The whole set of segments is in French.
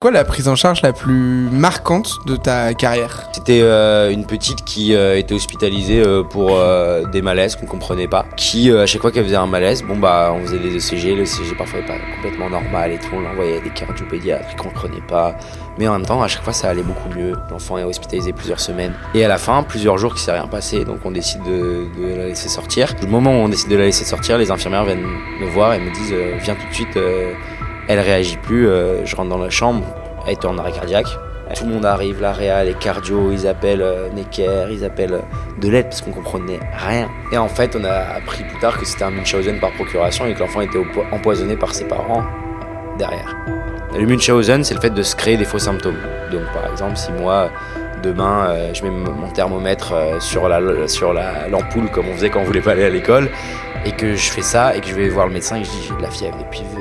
Quoi la prise en charge la plus marquante de ta carrière ? C'était une petite qui était hospitalisée pour des malaises qu'on comprenait pas. Qui, à chaque fois qu'elle faisait un malaise, on faisait des ECG. Le ECG parfois pas complètement normal et tout. On l'envoyait à des cardiopédiatres qu'on comprenait pas. Mais en même temps, à chaque fois, ça allait beaucoup mieux. L'enfant est hospitalisé plusieurs semaines. Et à la fin, plusieurs jours qu'il s'est rien passé. Donc on décide de la laisser sortir. Au moment où on décide de la laisser sortir, les infirmières viennent me voir et me disent viens tout de suite. Elle réagit plus, je rentre dans la chambre, elle était en arrêt cardiaque. Tout le monde arrive, la réa, les cardio, ils appellent Necker, ils appellent de l'aide parce qu'on comprenait rien. Et en fait, on a appris plus tard que c'était un Munchausen par procuration et que l'enfant était empoisonné par ses parents derrière. Le Munchausen, c'est le fait de se créer des faux symptômes. Donc par exemple, si moi, demain, je mets mon thermomètre sur l'ampoule comme on faisait quand on voulait pas aller à l'école, et que je fais ça et que je vais voir le médecin et que je dis j'ai de la fièvre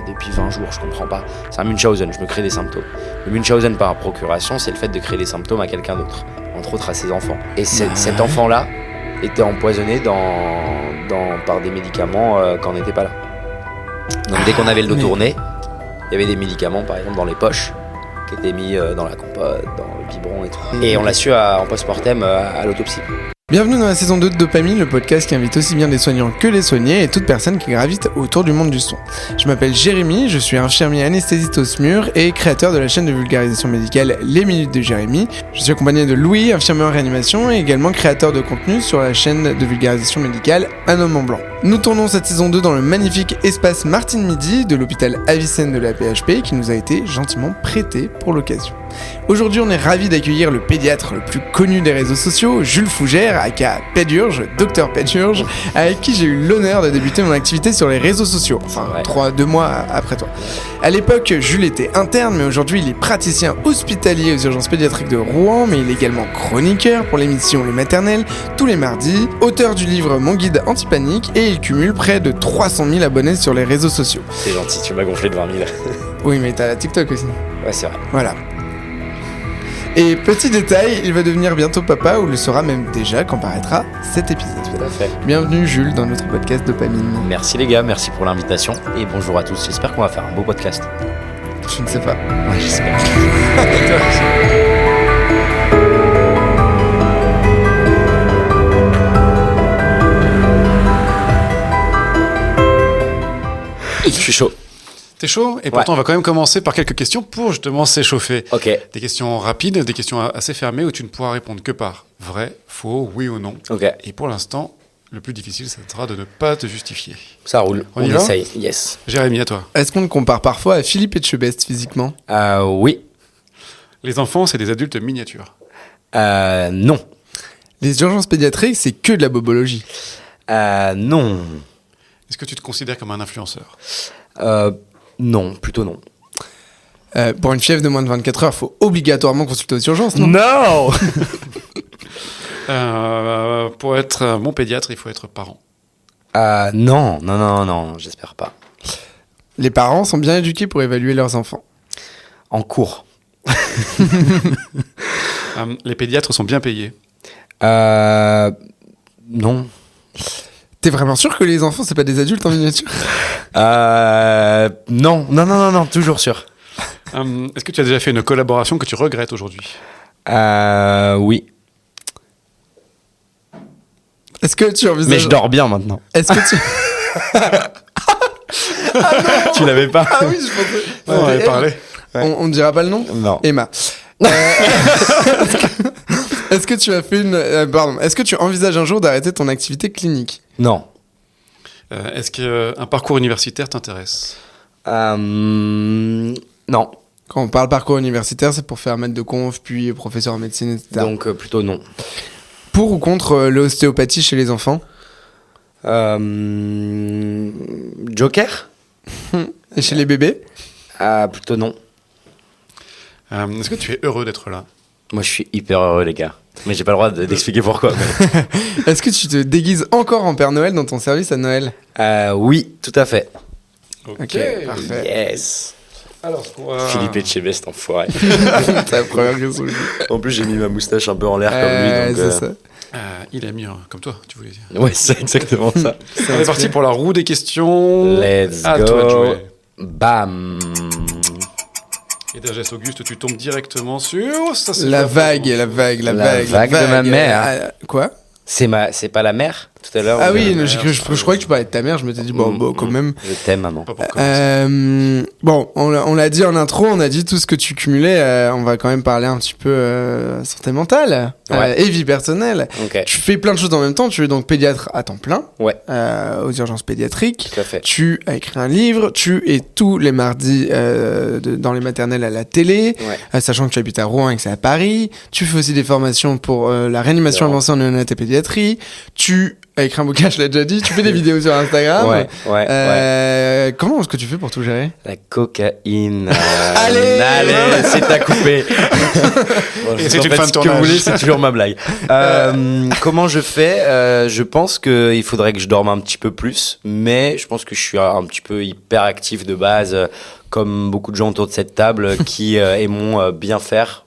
depuis 20 jours, je comprends pas. C'est un Munchausen, je me crée des symptômes. Le Munchausen par procuration, c'est le fait de créer des symptômes à quelqu'un d'autre, entre autres à ses enfants. Et cet enfant-là était empoisonné par des médicaments quand on n'était pas là. Donc dès qu'on avait le dos tourné, il y avait des médicaments par exemple dans les poches qui étaient mis dans la compote, dans le biberon et tout. Et on l'a su en post-mortem à l'autopsie. Bienvenue dans la saison 2 de Dopamine, le podcast qui invite aussi bien les soignants que les soignés et toute personne qui gravite autour du monde du son. Je m'appelle Jérémy, je suis infirmier anesthésiste au SMUR et créateur de la chaîne de vulgarisation médicale Les Minutes de Jérémy. Je suis accompagné de Louis, infirmier en réanimation et également créateur de contenu sur la chaîne de vulgarisation médicale Un Homme en Blanc. Nous tournons cette saison 2 dans le magnifique espace Martine Midi de l'hôpital Avicenne de la PHP qui nous a été gentiment prêté pour l'occasion. Aujourd'hui, on est ravis d'accueillir le pédiatre le plus connu des réseaux sociaux, Jules Fougère, aka Pédurge, Docteur Pédurge, avec qui j'ai eu l'honneur de débuter mon activité sur les réseaux sociaux, enfin 2 mois après toi. À l'époque, Jules était interne, mais aujourd'hui il est praticien hospitalier aux urgences pédiatriques de Rouen, mais il est également chroniqueur pour l'émission Le Maternel, tous les mardis, auteur du livre Mon Guide Anti-Panique, et il cumule près de 300 000 abonnés sur les réseaux sociaux. C'est gentil, tu m'as gonflé de 20 000. Oui, mais t'as TikTok aussi. Ouais, c'est vrai. Voilà. Et petit détail, il va devenir bientôt papa, ou le sera même déjà quand paraîtra cet épisode. Tout à fait. Bienvenue Jules dans notre podcast Dopamine. Merci les gars, merci pour l'invitation et bonjour à tous. J'espère qu'on va faire un beau podcast. Je ne sais pas. Ouais, j'espère. Je suis chaud. T'es chaud ? Et pourtant, on va quand même commencer par quelques questions pour justement s'échauffer. Ok. Des questions rapides, des questions assez fermées où tu ne pourras répondre que par vrai, faux, oui ou non. Ok. Et pour l'instant, le plus difficile, ça sera de ne pas te justifier. Ça roule. On y va ? Essaye. Yes. Jérémy, à toi. Est-ce qu'on te compare parfois à Philippe Etchebest physiquement ? Oui. Les enfants, c'est des adultes miniatures. Non. Les urgences pédiatriques, c'est que de la bobologie. Non. Est-ce que tu te considères comme un influenceur ? Non, plutôt non. Pour une fièvre de moins de 24 heures, il faut obligatoirement consulter aux urgences, non ? Non. Pour être un bon pédiatre, il faut être parent. Non, j'espère pas. Les parents sont bien éduqués pour évaluer leurs enfants. En cours. Les pédiatres sont bien payés. Non. T'es vraiment sûr que les enfants, c'est pas des adultes en miniature ? Non, toujours sûr. Est-ce que tu as déjà fait une collaboration que tu regrettes aujourd'hui ? Oui. Est-ce que tu envisages... Mais je dors bien maintenant. Est-ce que tu... Tu l'avais pas ? Ah oui, je pensais... On avait parlé. On ne dira pas le nom ? Non. Emma. Est-ce que tu as fait une... Est-ce que tu envisages un jour d'arrêter ton activité clinique ? Non. Est-ce qu'un parcours universitaire t'intéresse ? Non. Quand on parle parcours universitaire, c'est pour faire maître de conf, puis professeur en médecine, etc. Donc plutôt non. Pour ou contre l'ostéopathie chez les enfants ? Joker ? Et chez les bébés ? Plutôt non. Est-ce que tu es heureux d'être là ? Moi je suis hyper heureux les gars. Mais j'ai pas le droit d'expliquer pourquoi. Mais... Est-ce que tu te déguises encore en Père Noël dans ton service à Noël ? Oui, tout à fait. Ok, parfait. Yes. Alors, Philippe Etchebest, enfoiré. C'est la première question. En plus j'ai mis ma moustache un peu en l'air comme lui. Donc, c'est ça. il a mis comme toi, tu voulais dire. Ouais, c'est exactement ça. On est parti pour la roue des questions. Let's À go. toi de jouer. Bam. Et Dergès Auguste, tu tombes directement sur... Ça, c'est La pas vague de ma mère. Quoi? C'est pas la mère tout à l'heure. Ah oui, je croyais que tu parlais de ta mère, je m'étais dit, bon, quand même. Je t'aime, maman. Pas pour commencer. Bon, on l'a dit en intro, on a dit tout ce que tu cumulais, on va quand même parler un petit peu santé mentale et vie personnelle. Ok. Tu fais plein de choses en même temps, tu es donc pédiatre à temps plein, Ouais. aux urgences pédiatriques. Tout à fait. Tu as écrit un livre, tu es tous les mardis dans les maternelles à la télé, Ouais. sachant que tu habites à Rouen et que c'est à Paris. Tu fais aussi des formations pour la réanimation avancée en néonat et pédiatrie. Tu as écrit un bouquin, je l'ai déjà dit. Tu fais des vidéos sur Instagram. Ouais. Comment est-ce que tu fais pour tout gérer? La cocaïne. Allez, c'est à couper. Et c'est une fin de ce que tournage. vous voulez, c'est toujours ma blague. Comment je fais? Je pense qu'il faudrait que je dorme un petit peu plus, mais je pense que je suis un petit peu hyper actif de base, comme beaucoup de gens autour de cette table qui aiment bien faire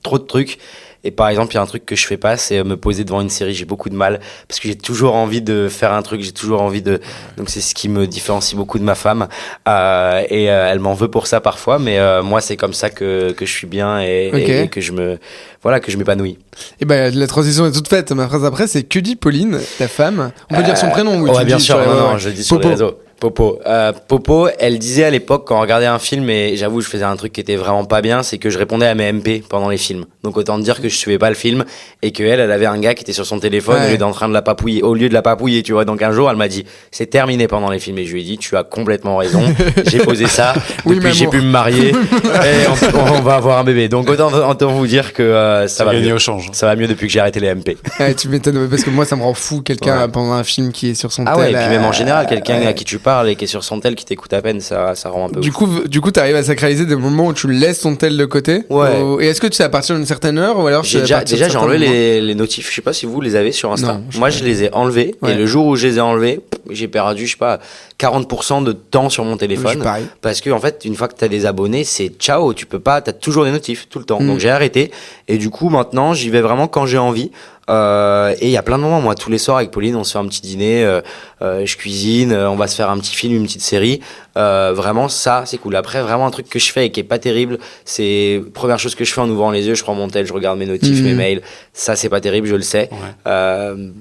trop de trucs. Et par exemple, il y a un truc que je fais pas, c'est me poser devant une série. J'ai beaucoup de mal parce que j'ai toujours envie de faire un truc. J'ai toujours envie de. Donc c'est ce qui me différencie beaucoup de ma femme. Et elle m'en veut pour ça parfois, mais moi c'est comme ça que je suis bien et que je m'épanouis. Et ben la transition est toute faite. Ma phrase après, c'est que dit Pauline, ta femme? On peut dire son prénom ou Ouais, bien sûr. Non, je le dis sur les réseaux. Popo, elle disait à l'époque quand on regardait un film, et j'avoue je faisais un truc qui était vraiment pas bien, c'est que je répondais à mes MP pendant les films. Donc autant dire que je suivais pas le film et que elle avait un gars qui était sur son téléphone au lieu d'être en train de la papouiller. Au lieu de la papouiller, tu vois. Donc un jour elle m'a dit c'est terminé pendant les films, et je lui ai dit tu as complètement raison. J'ai posé ça. Depuis j'ai pu me marier et on va avoir un bébé. Donc autant vous dire que ça va mieux. Au change. Ça va mieux depuis que j'ai arrêté les MP. Ouais, tu m'étonnes parce que moi ça me rend fou quelqu'un pendant un film qui est sur son tel. Ah ouais, et puis même en général quelqu'un à qui tu parles et qui est sur son tel qui t'écoute à peine, ça rend un peu Du coup, t'arrives à sacraliser des moments où tu laisses ton tel de côté. Ouais. Et est-ce que tu sais à partir d'une certaine heure ou alors déjà j'ai enlevé les notifs. Je sais pas si vous les avez sur Insta. Non, moi je les ai enlevés et le jour où je les ai enlevés, j'ai perdu je sais pas 40% de temps sur mon téléphone parce que en fait une fois que t'as des abonnés, c'est ciao, tu peux pas, t'as toujours des notifs tout le temps. Donc j'ai arrêté et du coup maintenant j'y vais vraiment quand j'ai envie. Et il y a plein de moments, moi tous les soirs avec Pauline on se fait un petit dîner, je cuisine, on va se faire un petit film, une petite série, vraiment ça c'est cool. Après vraiment un truc que je fais et qui est pas terrible, c'est première chose que je fais en ouvrant les yeux, je prends mon tel, je regarde mes notifs, mes mails, ça c'est pas terrible, je le sais,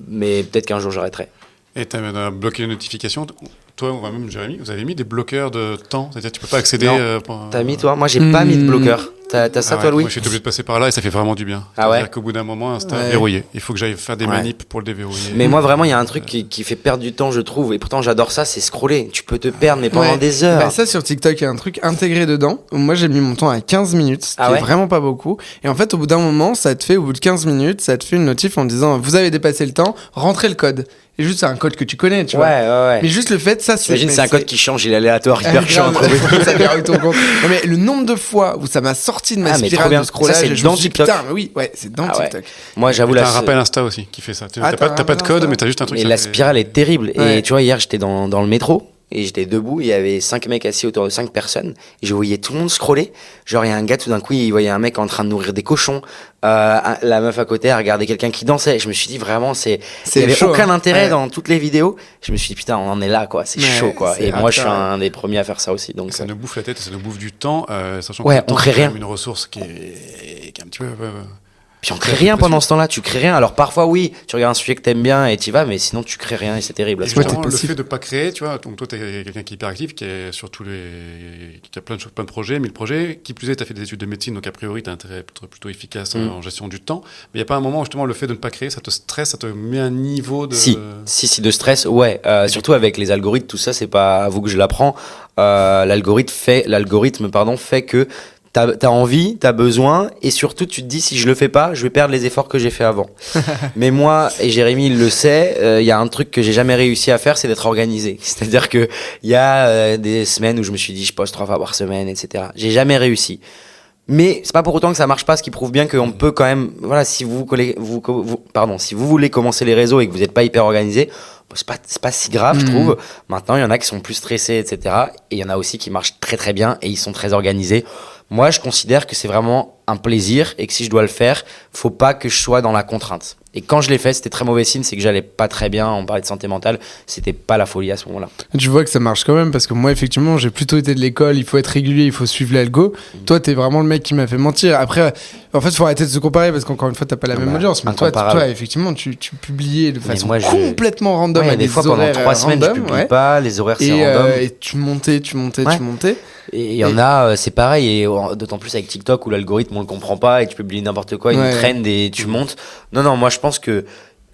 mais peut-être qu'un jour j'arrêterai. Et tu as bloqué les notifications. Toi, ou même Jérémy, vous avez mis des bloqueurs de temps, c'est-à-dire tu peux pas accéder. T'as mis toi? Moi j'ai pas mis de bloqueur. T'as ça toi Louis? Moi je suis obligé de passer par là et ça fait vraiment du bien. C'est-à-dire qu'au bout d'un moment, Insta verrouillé. Il faut que j'aille faire des manips pour le déverrouiller. Mais moi vraiment il y a un truc qui fait perdre du temps je trouve, et pourtant j'adore ça, c'est scroller. Tu peux te perdre mais pendant des heures. Bah, ça sur TikTok il y a un truc intégré dedans. Moi j'ai mis mon temps à 15 minutes, ce qui est vraiment pas beaucoup. Et en fait au bout d'un moment au bout de 15 minutes ça te fait une notif en disant vous avez dépassé le temps, rentrez le code. Et juste c'est un code que tu connais, tu vois. Ouais. Mais juste le fait, ça c'est. Imagine c'est un code qui change, il est aléatoire, hyper chiant. Ça verrouille ton compte. Non mais le nombre de fois où ça m'a sorti de ma spirale de scrollage, ça, c'est dans TikTok. Putain, mais oui, c'est dans TikTok. Moi j'avoue là. T'as un rappel Insta aussi qui fait ça. T'as pas de code, mais t'as juste un truc. Et la spirale est terrible. Et tu vois hier j'étais dans le métro. Et j'étais debout, il y avait 5 mecs assis autour de 5 personnes, et je voyais tout le monde scroller. Genre, il y a un gars, tout d'un coup, il voyait un mec en train de nourrir des cochons, la meuf à côté, elle regardait quelqu'un qui dansait. Je me suis dit, vraiment, il y avait aucun intérêt dans toutes les vidéos. Je me suis dit, putain, on en est là, quoi. C'est chaud, quoi. Et moi, je suis un des premiers à faire ça aussi. Donc, ça nous bouffe la tête, ça nous bouffe du temps, sachant que on crée rien. Une ressource qui est un petit peu. Puis on crée rien pendant ce temps-là, tu crées rien. Alors parfois oui, tu regardes un sujet que t'aimes bien et t'y vas, mais sinon tu crées rien et c'est terrible. Le fait de pas créer, tu vois, donc toi t'es quelqu'un qui est hyper actif, qui est sur qui a plein de projets, 1000 projets. Qui plus est, t'as fait des études de médecine, donc a priori t'as intérêt à être plutôt efficace en gestion du temps. Mais il y a pas un moment où justement le fait de ne pas créer, ça te stresse, ça te met un niveau de. Si de stress, ouais. Surtout avec les algorithmes, tout ça, c'est pas à vous que je l'apprends. L'algorithme fait que t'as envie, t'as besoin, et surtout tu te dis si je le fais pas, je vais perdre les efforts que j'ai fait avant. Mais moi, et Jérémy il le sait, il y a un truc que j'ai jamais réussi à faire, c'est d'être organisé. C'est-à-dire que il y a des semaines où je me suis dit je poste 3 fois par semaine, etc. J'ai jamais réussi. Mais c'est pas pour autant que ça marche pas, ce qui prouve bien qu'on peut quand même, voilà, si vous voulez commencer les réseaux et que vous êtes pas hyper organisé, c'est pas si grave, je trouve. Maintenant, il y en a qui sont plus stressés, etc. Et il y en a aussi qui marchent très très bien et ils sont très organisés. Moi, je considère que c'est vraiment un plaisir et que si je dois le faire, faut pas que je sois dans la contrainte. Et quand je l'ai fait, c'était très mauvais signe, c'est que j'allais pas très bien, on parlait de santé mentale, c'était pas la folie à ce moment-là. Tu vois que ça marche quand même, parce que moi, effectivement, j'ai plutôt été de l'école, il faut être régulier, il faut suivre l'algo. Toi, t'es vraiment le mec qui m'a fait mentir. Après, en fait, il faut arrêter de se comparer, parce qu'encore une fois, t'as pas la même audience. Mais toi, effectivement, tu publiais de façon complètement random. Ouais, des fois, pendant 3 semaines, je publie pas, les horaires, c'est random. Et tu montais. Et il y en a, c'est pareil, et d'autant plus avec TikTok où l'algorithme on le comprend pas et tu publies n'importe quoi, une trend et tu montes. Non, moi je pense que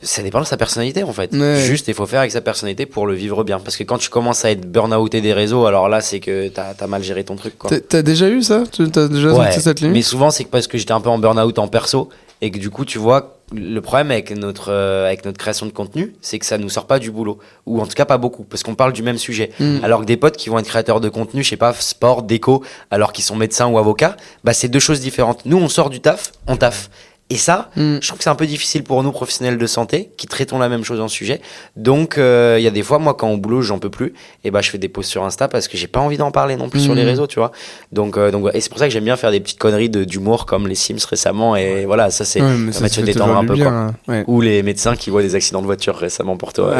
ça dépend de sa personnalité en fait. Juste, il faut faire avec sa personnalité pour le vivre bien. Parce que quand tu commences à être burn-outé des réseaux, alors là c'est que t'as mal géré ton truc, quoi. T'as déjà eu ça? T'as déjà senti cette limite? Mais souvent c'est parce que j'étais un peu en burn-out en perso et que du coup tu vois. Le problème avec notre création de contenu, c'est que ça nous sort pas du boulot. Ou en tout cas pas beaucoup, parce qu'on parle du même sujet. Alors que des potes qui vont être créateurs de contenu, je sais pas, sport, déco, alors qu'ils sont médecins ou avocats, bah c'est deux choses différentes. Nous, on sort du taf, on taffe. Et ça, je trouve que c'est un peu difficile pour nous, professionnels de santé, qui traitons la même chose en sujet. Donc, il y a des fois, moi, quand au boulot, j'en peux plus, et bah, je fais des posts sur Insta parce que j'ai pas envie d'en parler non plus sur les réseaux, tu vois. Donc, et c'est pour ça que j'aime bien faire des petites conneries d'humour comme les Sims récemment, et voilà, ça, c'est, ça va te détendre un peu, bien, quoi. Ou les médecins qui voient des accidents de voiture récemment pour toi.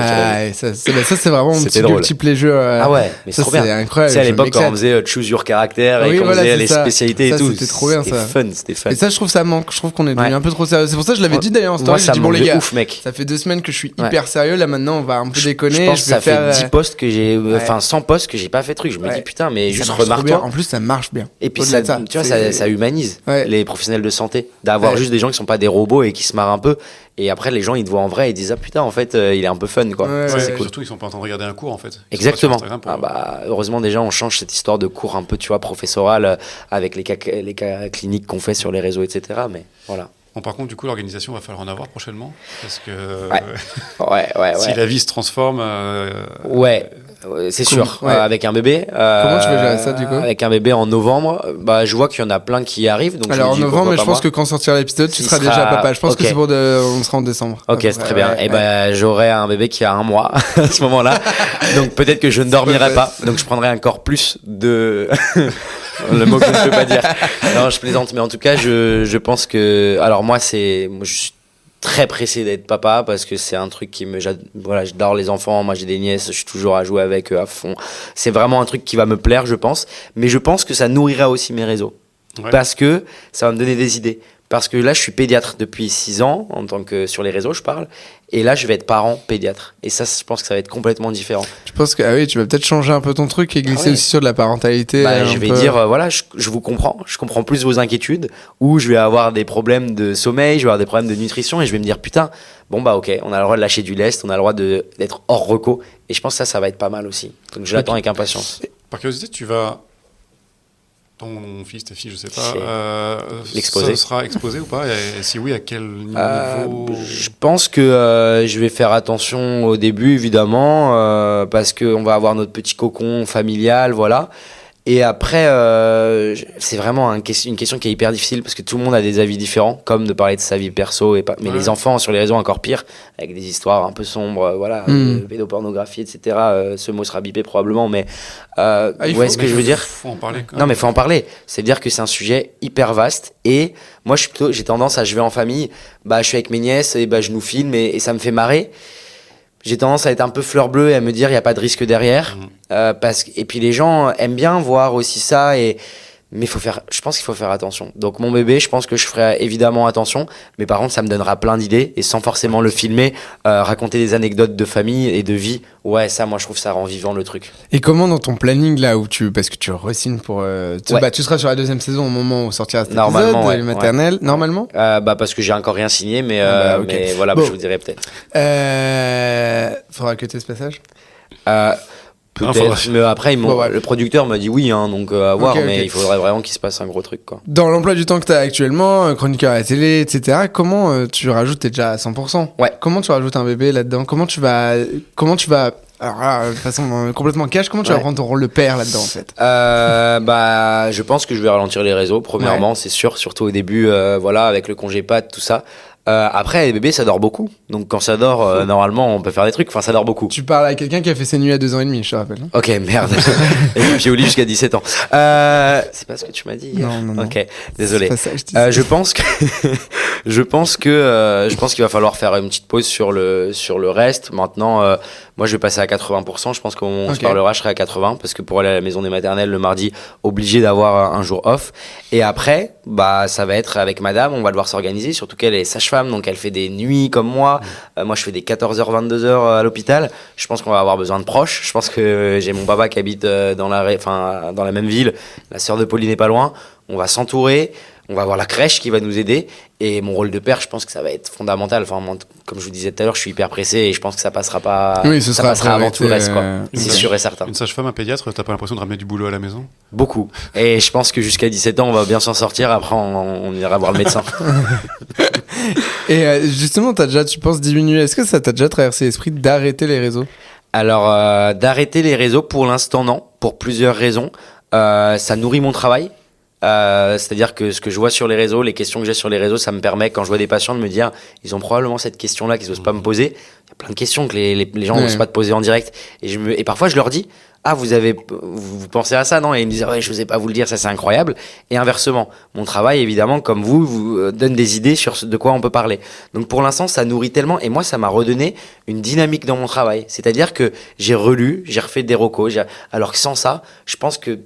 Ça, c'est vraiment un petit plaisir. Ah ouais, mais c'est trop bien. C'est incroyable. C'est à l'époque quand on faisait Choose Your Character et qu'on faisait les spécialités et tout. C'était trop bien, ça. C'était fun. Et ça, je trouve ça manque. Je trouve qu'on est devenu un peu trop sérieux. C'est pour ça que je l'avais dit d'ailleurs en story. J'ai dit, bon les gars, ça fait 2 semaines que je suis hyper sérieux. Là maintenant, on va un peu déconner. Je pense que ça fait 10 posts que j'ai, 100 posts que j'ai pas fait truc. Je me dis putain, mais juste remarque-toi. En plus, ça marche bien. Et puis ça, tu vois, ça humanise les professionnels de santé d'avoir juste des gens qui sont pas des robots et qui se marrent un peu. Et après, les gens, ils te voient en vrai et ils disent ah putain, en fait, il est un peu fun, quoi. Ça, c'est cool. Surtout, ils sont pas en train de regarder un cours, en fait. Exactement. Heureusement, déjà, on change cette histoire de cours un peu, tu vois, professoral avec les cas cliniques qu'on fait sur les réseaux, etc. Mais voilà. Bon, par contre, du coup, l'organisation va falloir en avoir prochainement, parce que si la vie se transforme, c'est sûr. Avec un bébé. Comment tu vas gérer ça, du coup? Avec un bébé en novembre, bah, je vois qu'il y en a plein qui y arrivent. Donc alors en novembre, mais je pense que quand sortira l'épisode, tu seras déjà papa. Je pense que c'est on sera en décembre. Ok, c'est très bien. Et ben, j'aurai un bébé qui a 1 mois à ce moment-là. Donc peut-être que je ne dormirai pas. Donc je prendrai encore plus de le mot que je ne peux pas dire. Non, je plaisante, mais en tout cas, je pense que, alors moi, je suis très pressé d'être papa parce que c'est un truc j'adore les enfants. Moi, j'ai des nièces, je suis toujours à jouer avec eux à fond. C'est vraiment un truc qui va me plaire, je pense. Mais je pense que ça nourrira aussi mes réseaux parce que ça va me donner des idées. Parce que là, je suis pédiatre depuis 6 ans, en tant que sur les réseaux, je parle. Et là, je vais être parent pédiatre. Et ça, je pense que ça va être complètement différent. Je pense que tu vas peut-être changer un peu ton truc et glisser aussi sur de la parentalité. Je vais dire, voilà, je vous comprends. Je comprends plus vos inquiétudes. Ou je vais avoir des problèmes de sommeil, je vais avoir des problèmes de nutrition. Et je vais me dire, putain, bon bah ok, on a le droit de lâcher du lest, on a le droit d'être hors reco. Et je pense que ça va être pas mal aussi. Donc je l'attends avec impatience. Par curiosité, ton fils, ta fille, je sais pas, l'exposer. Ça sera exposé ou pas? Et si oui, à quel niveau? Je pense que je vais faire attention au début, évidemment, parce qu'on va avoir notre petit cocon familial, voilà. Et après, c'est vraiment une question qui est hyper difficile parce que tout le monde a des avis différents, comme de parler de sa vie perso. Mais les enfants sur les réseaux encore pire, avec des histoires un peu sombres, de pédopornographie, etc. Ce mot sera bipé probablement, mais ce que je veux dire. Faut en parler. Non, mais faut en parler. C'est-à-dire que c'est un sujet hyper vaste. Et moi, j'ai tendance je vais en famille, je suis avec mes nièces et je nous filme et ça me fait marrer. J'ai tendance à être un peu fleur bleue et à me dire il n'y a pas de risque derrière. Et puis les gens aiment bien voir aussi ça. Mais je pense qu'il faut faire attention. Donc mon bébé, je pense que je ferai évidemment attention. Mais par contre, ça me donnera plein d'idées. Et sans forcément le filmer, raconter des anecdotes de famille et de vie. Ouais, ça, moi, je trouve ça rend vivant le truc. Et comment dans ton planning, là, parce que tu re-signes pour... tu seras sur la 2e saison au moment où sortira cet épisode, maternelle. Normalement parce que j'ai encore rien signé, mais voilà, je vous dirai peut-être. Faudra que tu aies ce passage peut-être, mais après le producteur m'a dit oui, donc à voir, mais il faudrait vraiment qu'il se passe un gros truc, quoi. Dans l'emploi du temps que tu as actuellement, chroniqueur à la télé, etc., comment tu rajoutes, t'es déjà à 100%. Comment tu rajoutes un bébé là-dedans? Comment tu vas alors là, de façon complètement cash, comment tu vas prendre ton rôle de père là-dedans, en fait? Je pense que je vais ralentir les réseaux, premièrement, c'est sûr, surtout au début, avec le congé pat, tout ça. Après, les bébés, ça dort beaucoup. Donc, quand ça dort, normalement, on peut faire des trucs. Enfin, ça dort beaucoup. Tu parles à quelqu'un qui a fait ses nuits à 2 ans et demi, je te rappelle. Ok, merde. J'ai oublié jusqu'à 17 ans. C'est pas ce que tu m'as dit. Non. Ok, désolé. C'est pas ça, je pense Je pense qu'il va falloir faire une petite pause sur le reste. Maintenant, moi, je vais passer à 80%. Je pense qu'on se parlera, je serai à 80% parce que pour aller à la maison des maternelles le mardi, obligé d'avoir un jour off. Et après, ça va être avec madame, on va devoir s'organiser, surtout qu'elle est sage-femme, donc elle fait des nuits comme moi. Moi, je fais des 14h, 22h à l'hôpital. Je pense qu'on va avoir besoin de proches. Je pense que j'ai mon papa qui habite dans la même ville. La sœur de Pauline n'est pas loin. On va s'entourer. On va avoir la crèche qui va nous aider. Et mon rôle de père, je pense que ça va être fondamental. Enfin, moi, comme je vous disais tout à l'heure, je suis hyper pressé et je pense que ça passera pas. Oui, ça passera avant tout le reste, quoi. C'est sûr et certain. Une sage-femme, un pédiatre, t'as pas l'impression de ramener du boulot à la maison? Beaucoup. Et je pense que jusqu'à 17 ans, on va bien s'en sortir. Après, on ira voir le médecin. Et justement, tu penses diminuer. Est-ce que ça t'a déjà traversé l'esprit d'arrêter les réseaux? Alors, d'arrêter les réseaux, pour l'instant, non. Pour plusieurs raisons. Ça nourrit mon travail. C'est-à-dire que ce que je vois sur les réseaux, les questions que j'ai sur les réseaux, ça me permet, quand je vois des patients, de me dire ils ont probablement cette question-là qu'ils n'osent pas me poser. Il y a plein de questions que les gens n'osent pas te poser en direct. Et parfois, je leur dis vous pensez à ça, non? Et ils me disent ouais, je n'osais pas vous le dire, ça c'est incroyable. Et inversement, mon travail, évidemment, comme vous donne des idées sur de quoi on peut parler. Donc pour l'instant, ça nourrit tellement. Et moi, ça m'a redonné une dynamique dans mon travail. C'est-à-dire que j'ai relu, j'ai refait des recos. Alors que sans ça, je pense que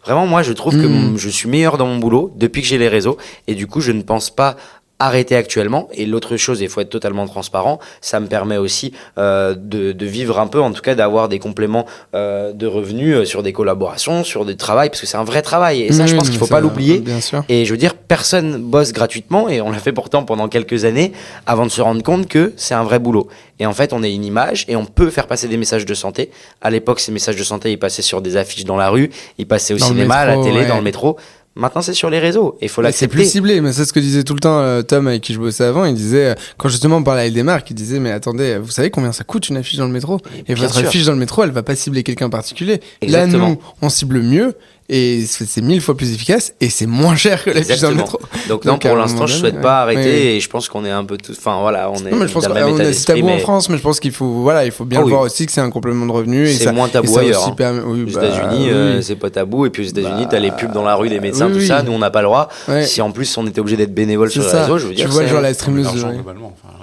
Vraiment, moi, je trouve que je suis meilleur dans mon boulot depuis que j'ai les réseaux. Et du coup, je ne pense pas arrêter actuellement. Et l'autre chose, il faut être totalement transparent, ça me permet aussi de vivre un peu, en tout cas d'avoir des compléments de revenus sur des collaborations, sur des travails, parce que c'est un vrai travail. Et ça, je pense qu'il ne faut pas l'oublier. Et je veux dire, personne bosse gratuitement, et on l'a fait pourtant pendant quelques années, avant de se rendre compte que c'est un vrai boulot. Et en fait, on est une image, et on peut faire passer des messages de santé. À l'époque, ces messages de santé, ils passaient sur des affiches dans la rue, ils passaient au cinéma, à la télé, dans le métro. Maintenant, c'est sur les réseaux. Il faut l'accepter. C'est plus ciblé, mais c'est ce que disait tout le temps Tom avec qui je bossais avant. Il disait, quand justement on parlait avec des marques, il disait, mais attendez, vous savez combien ça coûte une affiche dans le métro? Et votre affiche dans le métro, elle va pas cibler quelqu'un en particulier. Exactement. Là, nous, on cible mieux. Et c'est 1000 fois plus efficace et c'est moins cher que l'affiche dans le métro. Donc non, pour l'instant, je souhaite pas arrêter et je pense qu'on est un peu tous. Enfin voilà, on est. Non, je pense dans le même état qu'on a d'esprit. tabou en France, mais je pense qu'il faut bien le voir aussi que c'est un complément de revenu. C'est moins tabou ailleurs. Aux États-Unis, c'est pas tabou. Et puis aux États-Unis, t'as les pubs dans la rue des médecins, tout ça. Nous, on n'a pas le droit. Si en plus on était obligé d'être bénévole sur les réseaux, je veux dire. Tu vois, genre la streameuse.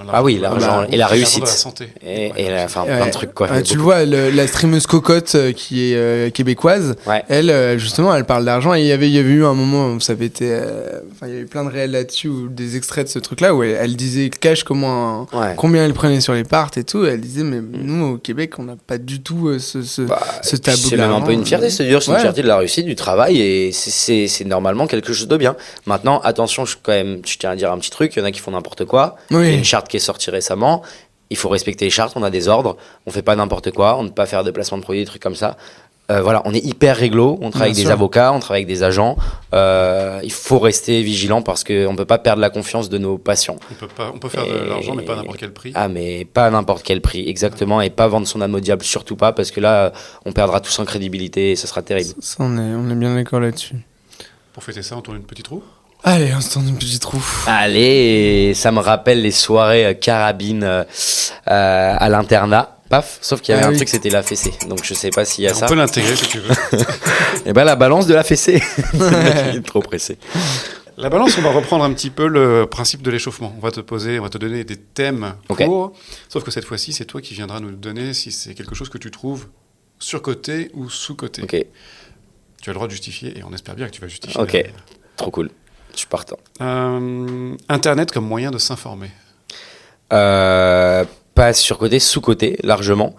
Ah oui, l'argent et la réussite. Et enfin plein de trucs quoi. Tu le vois, la streameuse Cocotte qui est québécoise, elle justement, elle parle d'argent. Et il y avait eu un moment où ça avait été. Il y avait plein de réels là-dessus, ou des extraits de ce truc-là, où elle disait cash combien elle prenait sur les parts et tout. Et elle disait, mais nous, au Québec, on n'a pas du tout ce tabou. C'est même un peu une fierté, c'est-à-dire, c'est une fierté de la réussite, du travail, et c'est normalement quelque chose de bien. Maintenant, attention, je tiens à dire un petit truc, il y en a qui font n'importe quoi. Il y a une charte qui est sortie récemment. Il faut respecter les chartes, on a des ordres, on fait pas n'importe quoi, on ne peut pas faire de placement de produits, des trucs comme ça. Voilà, on est hyper réglo, on travaille avec des avocats, on travaille avec des agents. Il faut rester vigilant parce qu'on ne peut pas perdre la confiance de nos patients. On peut faire de l'argent, mais pas à n'importe quel prix. Ah, mais pas à n'importe quel prix, exactement. Et pas vendre son âme au diable, surtout pas, parce que là, on perdra tous en crédibilité et ce sera terrible. Ça, on est bien d'accord là-dessus. Pour fêter ça, on tourne une petite roue. Allez, on se tourne une petite roue. Allez, ça me rappelle les soirées carabines à l'internat. Paf, sauf qu'il y avait un truc, c'était la fessée. Donc je sais pas s'il y a ça. On peut l'intégrer si tu veux. Et ben la balance de la fessée. Il est trop pressé. La balance, on va reprendre un petit peu le principe de l'échauffement. On va te donner des thèmes courts. Sauf que cette fois-ci, c'est toi qui viendras nous donner si c'est quelque chose que tu trouves surcoté ou sous-coté. Ok. Tu as le droit de justifier et on espère bien que tu vas justifier. Ok, trop cool. Je suis partant. Internet comme moyen de s'informer. Pas surcoté, sous-coté, largement.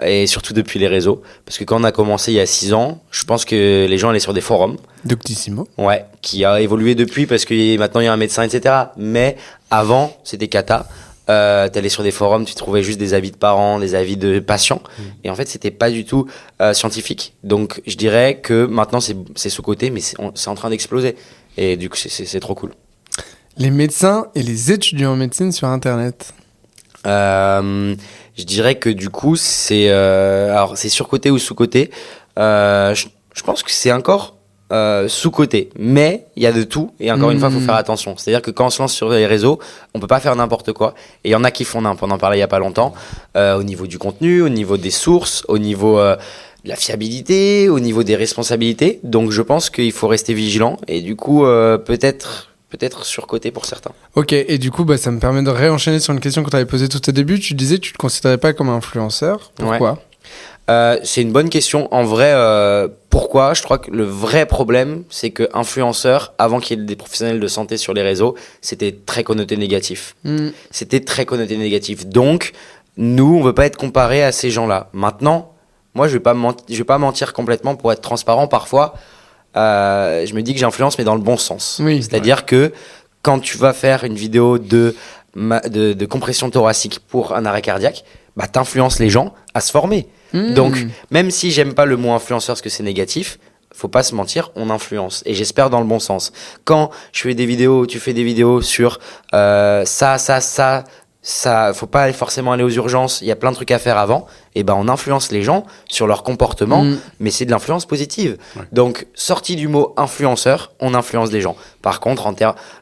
Et surtout depuis les réseaux. Parce que quand on a commencé il y a 6 ans, je pense que les gens allaient sur des forums. Doctissimo. Ouais, qui a évolué depuis parce que maintenant il y a un médecin, etc. Mais avant, c'était cata. T'allais sur des forums, tu trouvais juste des avis de parents, des avis de patients. Et en fait, c'était pas du tout scientifique. Donc, je dirais que maintenant, c'est sous-coté, mais c'est en train d'exploser. Et du coup, c'est trop cool. Les médecins et les étudiants en médecine sur Internet. Je dirais que du coup, c'est surcoté ou sous-coté. Je pense que c'est encore sous-coté, mais il y a de tout. Et encore une fois, il faut faire attention. C'est-à-dire que quand on se lance sur les réseaux, on peut pas faire n'importe quoi. Et il y en a qui font on en parlait il y a pas longtemps. Au niveau du contenu, au niveau des sources, au niveau de la fiabilité, au niveau des responsabilités. Donc je pense qu'il faut rester vigilant. Et du coup, peut-être peut-être surcoté pour certains. Ok, et du coup, ça me permet de réenchaîner sur une question que tu avais posée tout au début. Tu disais que tu te considérais pas comme influenceur. Pourquoi ? C'est une bonne question. En vrai, pourquoi ? Je crois que le vrai problème, c'est que influenceur, avant qu'il y ait des professionnels de santé sur les réseaux, c'était très connoté négatif. C'était très connoté négatif. Donc, nous, on veut pas être comparé à ces gens-là. Maintenant, moi, je vais pas mentir complètement pour être transparent. Parfois, je me dis que j'influence, mais dans le bon sens. Oui. C'est-à-dire que quand tu vas faire une vidéo de compression thoracique pour un arrêt cardiaque, t'influences les gens à se former. Donc, même si j'aime pas le mot influenceur parce que c'est négatif, faut pas se mentir, on influence. Et j'espère dans le bon sens. Quand tu fais des vidéos sur ça, faut pas forcément aller aux urgences, il y a plein de trucs à faire avant, et on influence les gens sur leur comportement, mais c'est de l'influence positive. Ouais. Donc, sorti du mot influenceur, on influence les gens. Par contre,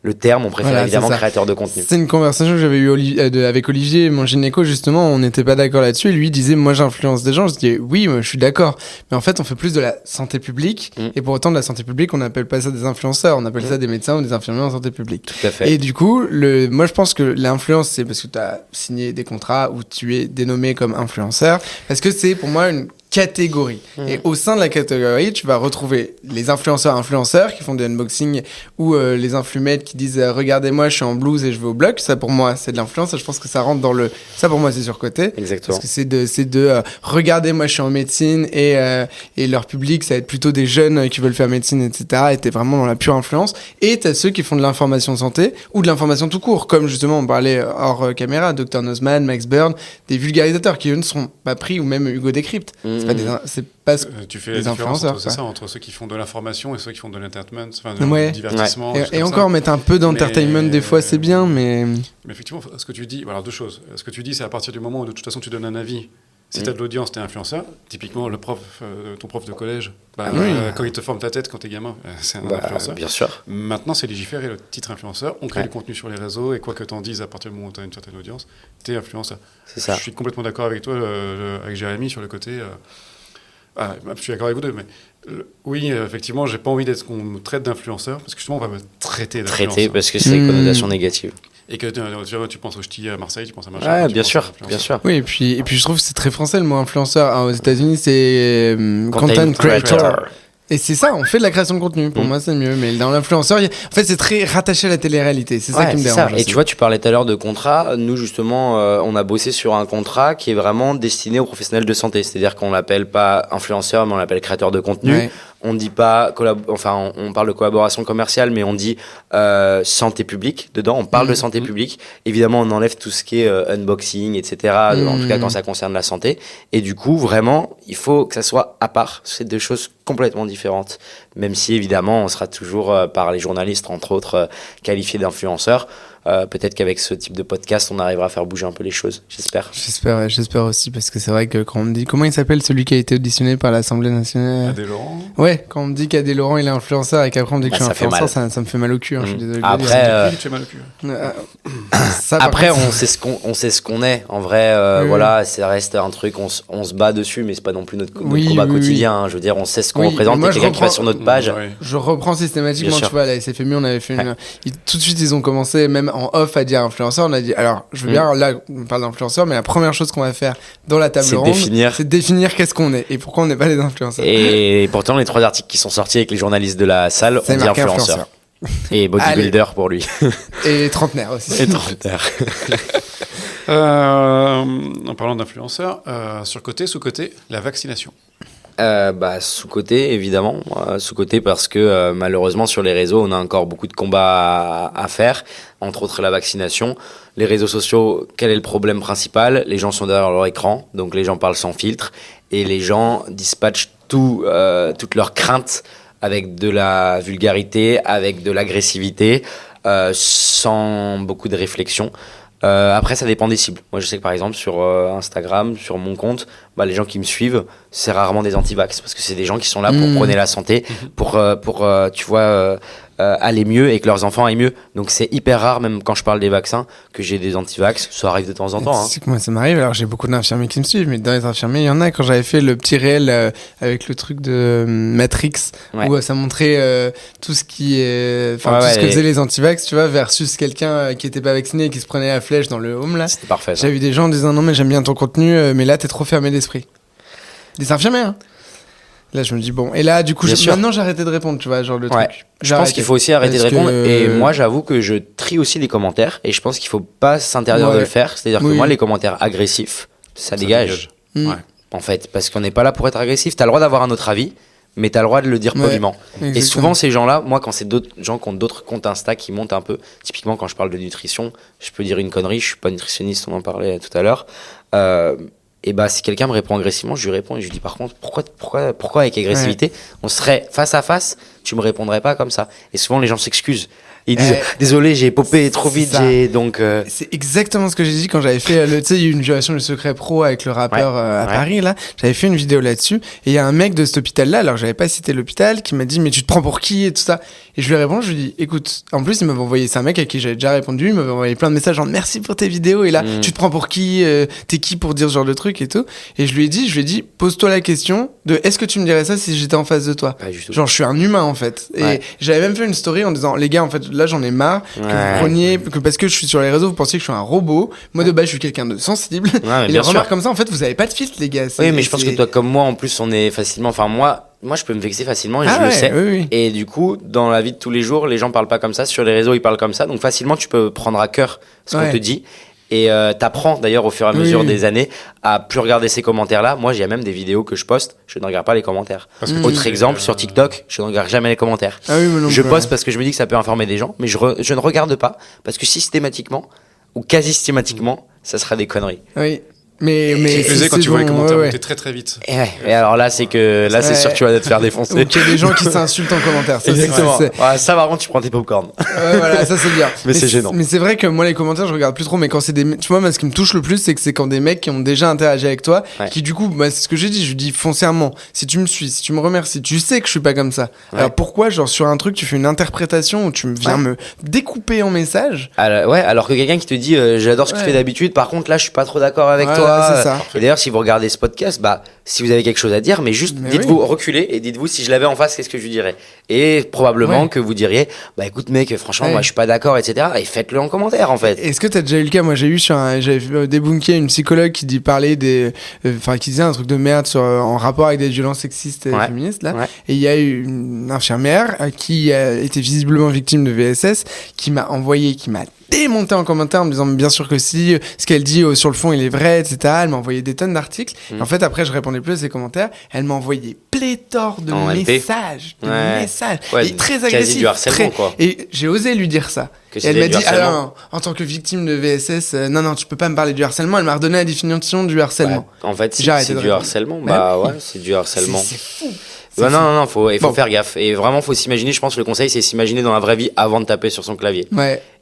le terme, on préfère évidemment créateur de contenu. C'est une conversation que j'avais eue avec Olivier, mon gynéco, justement, on n'était pas d'accord là-dessus, et lui disait, moi j'influence des gens, je dis, oui, moi, je suis d'accord, mais en fait, on fait plus de la santé publique, et pour autant, de la santé publique, on n'appelle pas ça des influenceurs, on appelle ça des médecins ou des infirmiers en santé publique. Tout à fait. Et du coup, moi je pense que l'influence, c'est parce que tu as signé des contrats où tu es dénommé comme influenceur, parce que c'est pour moi une catégorie. Et au sein de la catégorie, tu vas retrouver les influenceurs qui font des unboxings ou les influmettes qui disent regardez-moi, je suis en blouse et je vais au bloc. Ça pour moi, c'est de l'influence. Je pense que ça rentre dans ça pour moi, c'est surcoté. Exactement. Parce que c'est de regardez-moi, je suis en médecine et leur public, ça va être plutôt des jeunes qui veulent faire médecine, etc. Et t'es vraiment dans la pure influence. Et t'as ceux qui font de l'information santé ou de l'information tout court, comme justement on parlait hors caméra, Dr Nozman, Max Bird, des vulgarisateurs qui eux ne seront pas pris, ou même Hugo Décrypte. C'est pas tu fais la différence entre ceux qui font de l'information et ceux qui font de l'entertainment, du divertissement. Et encore, mettre un peu d'entertainment des fois, c'est bien, mais effectivement, ce que tu dis, alors deux choses. Ce que tu dis, c'est à partir du moment où de toute façon tu donnes un avis. Si tu as de l'audience, tu es influenceur. Typiquement, ton prof de collège, quand il te forme ta tête quand tu es gamin, c'est un influenceur. Bien sûr. Maintenant, c'est légiféré le titre influenceur. On crée du contenu sur les réseaux et quoi que tu en dises, à partir du moment où tu as une certaine audience, tu es influenceur. C'est ça. Je suis complètement d'accord avec toi, avec Jérémy, sur le côté. Je suis d'accord avec vous deux, mais oui, effectivement, j'ai pas envie qu'on me traite d'influenceur parce que justement, on va me traiter d'influenceur. Traiter parce que c'est une connotation négative. Et que tu penses au ch'ti à Marseille, tu penses à machin. Bien sûr. Oui, et puis je trouve que c'est très français le mot influenceur. Aux États-Unis, c'est content creator. Et c'est ça, on fait de la création de contenu. Pour moi, c'est mieux. Mais dans l'influenceur, en fait, c'est très rattaché à la télé-réalité. C'est ça qui me dérange. Et tu vois, tu parlais tout à l'heure de contrat. Nous, justement, on a bossé sur un contrat qui est vraiment destiné aux professionnels de santé. C'est-à-dire qu'on l'appelle pas influenceur, mais on l'appelle créateur de contenu. Ouais. On dit pas on parle de collaboration commerciale, mais on dit santé publique dedans. On parle de santé publique. Évidemment, on enlève tout ce qui est unboxing, etc. En tout cas, quand ça concerne la santé. Et du coup, vraiment, il faut que ça soit à part. C'est deux choses complètement différentes. Même si, évidemment, on sera toujours par les journalistes, entre autres, qualifiés d'influenceurs. Peut-être qu'avec ce type de podcast, on arrivera à faire bouger un peu les choses, j'espère. J'espère aussi, parce que c'est vrai que quand on me dit... Comment il s'appelle celui qui a été auditionné par l'Assemblée nationale ? Adé Laurent. Ouais, quand on me dit qu'Adé Laurent il est influenceur et qu'après on me dit que je suis influenceur, ça me fait mal au cul. Je suis désolé. Après, tu fais mal au cul. Après, on sait ce qu'on est. En vrai, voilà, ça reste un truc, on se bat dessus, mais c'est pas non plus notre combat quotidien. Hein. Je veux dire, on sait ce qu'on représente. Et quelqu'un qui va sur notre page. Je reprends systématiquement, tu vois, la SFMI, on avait fait tout de suite, ils ont commencé, même en off, à dire influenceur. On a dit, alors, je veux bien, là, on parle d'influenceur, mais la première chose qu'on va faire dans la table ronde, c'est définir qu'est-ce qu'on est et pourquoi on n'est pas les influenceurs. Et pourtant, les 3 articles qui sont sortis avec les journalistes de la salle, on dit influenceur. Et bodybuilder pour lui. Et trentenaire aussi. Et trentenaire. En parlant d'influenceurs, sur-côté, sous-côté, la vaccination. Sous-côté, évidemment. Sous-côté parce que malheureusement, sur les réseaux, on a encore beaucoup de combats à faire, entre autres la vaccination. Les réseaux sociaux, quel est le problème principal ? Les gens sont derrière leur écran, donc les gens parlent sans filtre, et les gens dispatchent toutes leurs craintes avec de la vulgarité, avec de l'agressivité, sans beaucoup de réflexion. Après, ça dépend des cibles. Moi, je sais que par exemple, sur Instagram, sur mon compte, les gens qui me suivent, c'est rarement des anti-vax parce que c'est des gens qui sont là pour prôner la santé, pour tu vois, aller mieux et que leurs enfants aillent mieux. Donc c'est hyper rare, même quand je parle des vaccins, que j'ai des anti-vax. Ça arrive de temps en temps. Hein. C'est que moi ça m'arrive, alors j'ai beaucoup d'infirmiers qui me suivent, mais dans les infirmiers, il y en a, quand j'avais fait le petit réel avec le truc de Matrix, où ça montrait tout ce qui est, tout ce que faisaient les anti-vax, tu vois, versus quelqu'un qui était pas vacciné et qui se prenait la flèche dans le home là. C'était parfait. J'ai vu des gens en disant non mais j'aime bien ton contenu, mais là t'es trop fermé d'esprit. Des infirmiers, hein. Là, je me dis bon. Et là, du coup, maintenant, j'ai arrêté de répondre, tu vois, genre le truc. Je pense qu'il faut aussi arrêter de répondre. Et moi, j'avoue que je trie aussi les commentaires. Et je pense qu'il faut pas s'interdire de le faire. C'est-à-dire que moi, les commentaires agressifs, ça dégage. En fait, parce qu'on n'est pas là pour être agressif. T'as le droit d'avoir un autre avis, mais t'as le droit de le dire poliment. Exactement. Et souvent, ces gens-là, moi, quand c'est d'autres gens qui ont d'autres comptes Insta qui montent un peu, typiquement quand je parle de nutrition, je peux dire une connerie. Je suis pas nutritionniste, on en parlait tout à l'heure. Et si quelqu'un me répond agressivement, je lui réponds et je lui dis par contre pourquoi avec agressivité on serait face à face, tu me répondrais pas comme ça. Et souvent les gens s'excusent. Ils disent désolé, j'ai popé trop vite, C'est exactement ce que j'ai dit quand j'avais fait tu sais, il y a eu une violation du secret pro avec le rappeur à Paris là, j'avais fait une vidéo là-dessus et il y a un mec de cet hôpital là, alors j'avais pas cité l'hôpital, qui m'a dit mais tu te prends pour qui et tout ça. Et je lui réponds, je lui dis écoute, en plus il m'avait envoyé, c'est un mec à qui j'avais déjà répondu, il m'avait envoyé plein de messages genre merci pour tes vidéos et là tu te prends pour qui, t'es qui pour dire ce genre de truc et tout. Et je lui ai dit pose-toi la question de est-ce que tu me dirais ça si j'étais en face de toi. Genre je suis un humain en fait. Et j'avais même fait une story en disant les gars en fait là j'en ai marre que vous preniez, que parce que je suis sur les réseaux vous pensiez que je suis un robot. Moi de base je suis quelqu'un de sensible. Et les remarques comme ça en fait vous avez pas de filtre les gars. Oui mais je pense que toi comme moi en plus on est facilement, enfin moi je peux me vexer facilement et je le sais. Oui. Et du coup dans la vie de tous les jours les gens parlent pas comme ça, sur les réseaux ils parlent comme ça, donc facilement tu peux prendre à cœur ce qu'on te dit. Et t'apprends d'ailleurs au fur et à mesure des années à plus regarder ces commentaires-là. Moi, il y a même des vidéos que je poste, je ne regarde pas les commentaires. Autre exemple, sur TikTok, je ne regarde jamais les commentaires. Je poste parce que je me dis que ça peut informer des gens, mais je ne regarde pas parce que systématiquement ou quasi systématiquement, ça sera des conneries. Oui. Mais quand tu vois les commentaires monter très très vite. Et alors là, c'est que là, c'est sûr que tu vas te faire défoncer. Donc il y a des gens qui s'insultent en commentaire. Ça, exactement. Ça, par contre, tu prends tes popcorn. Voilà, ça c'est bien. mais c'est gênant. Mais c'est vrai que moi, les commentaires, je regarde plus trop. Mais quand c'est des, tu vois, moi, ce qui me touche le plus, c'est que c'est quand des mecs qui ont déjà interagi avec toi, qui du coup, c'est ce que j'ai dit. Je dis foncièrement, si tu me suis, si tu me remercies, tu sais que je suis pas comme ça. Alors pourquoi, genre sur un truc, tu fais une interprétation où tu viens me découper en message. Alors que quelqu'un qui te dit, j'adore ce que tu fais d'habitude. Par contre, là, je suis pas trop d'accord avec toi. C'est ça. D'ailleurs, si vous regardez ce podcast, si vous avez quelque chose à dire, mais juste dites-vous, reculez et dites-vous si je l'avais en face, qu'est-ce que je lui dirais. Et probablement que vous diriez, écoute mec, franchement, moi je suis pas d'accord, etc. Et faites-le en commentaire en fait. Est-ce que t'as déjà eu le cas? Moi j'ai eu j'avais débunké une psychologue qui qui disait un truc de merde en rapport avec des violences sexistes et féministes là. Et il y a eu une infirmière qui était visiblement victime de VSS qui m'a démonté en commentaire en me disant bien sûr que si ce qu'elle dit sur le fond il est vrai, etc. Elle m'a envoyé des tonnes d'articles. En fait après je répondais plus à ses commentaires, elle m'a envoyé pléthore de messages et très agressifs, quasi du harcèlement quoi. Et j'ai osé lui dire ça. Et elle m'a dit en tant que victime de VSS non tu peux pas me parler du harcèlement. Elle m'a redonné la définition du harcèlement. En fait c'est du harcèlement. C'est du harcèlement. C'est fou. Non, faut faire gaffe. Et vraiment, faut s'imaginer, je pense que le conseil, c'est s'imaginer dans la vraie vie avant de taper sur son clavier.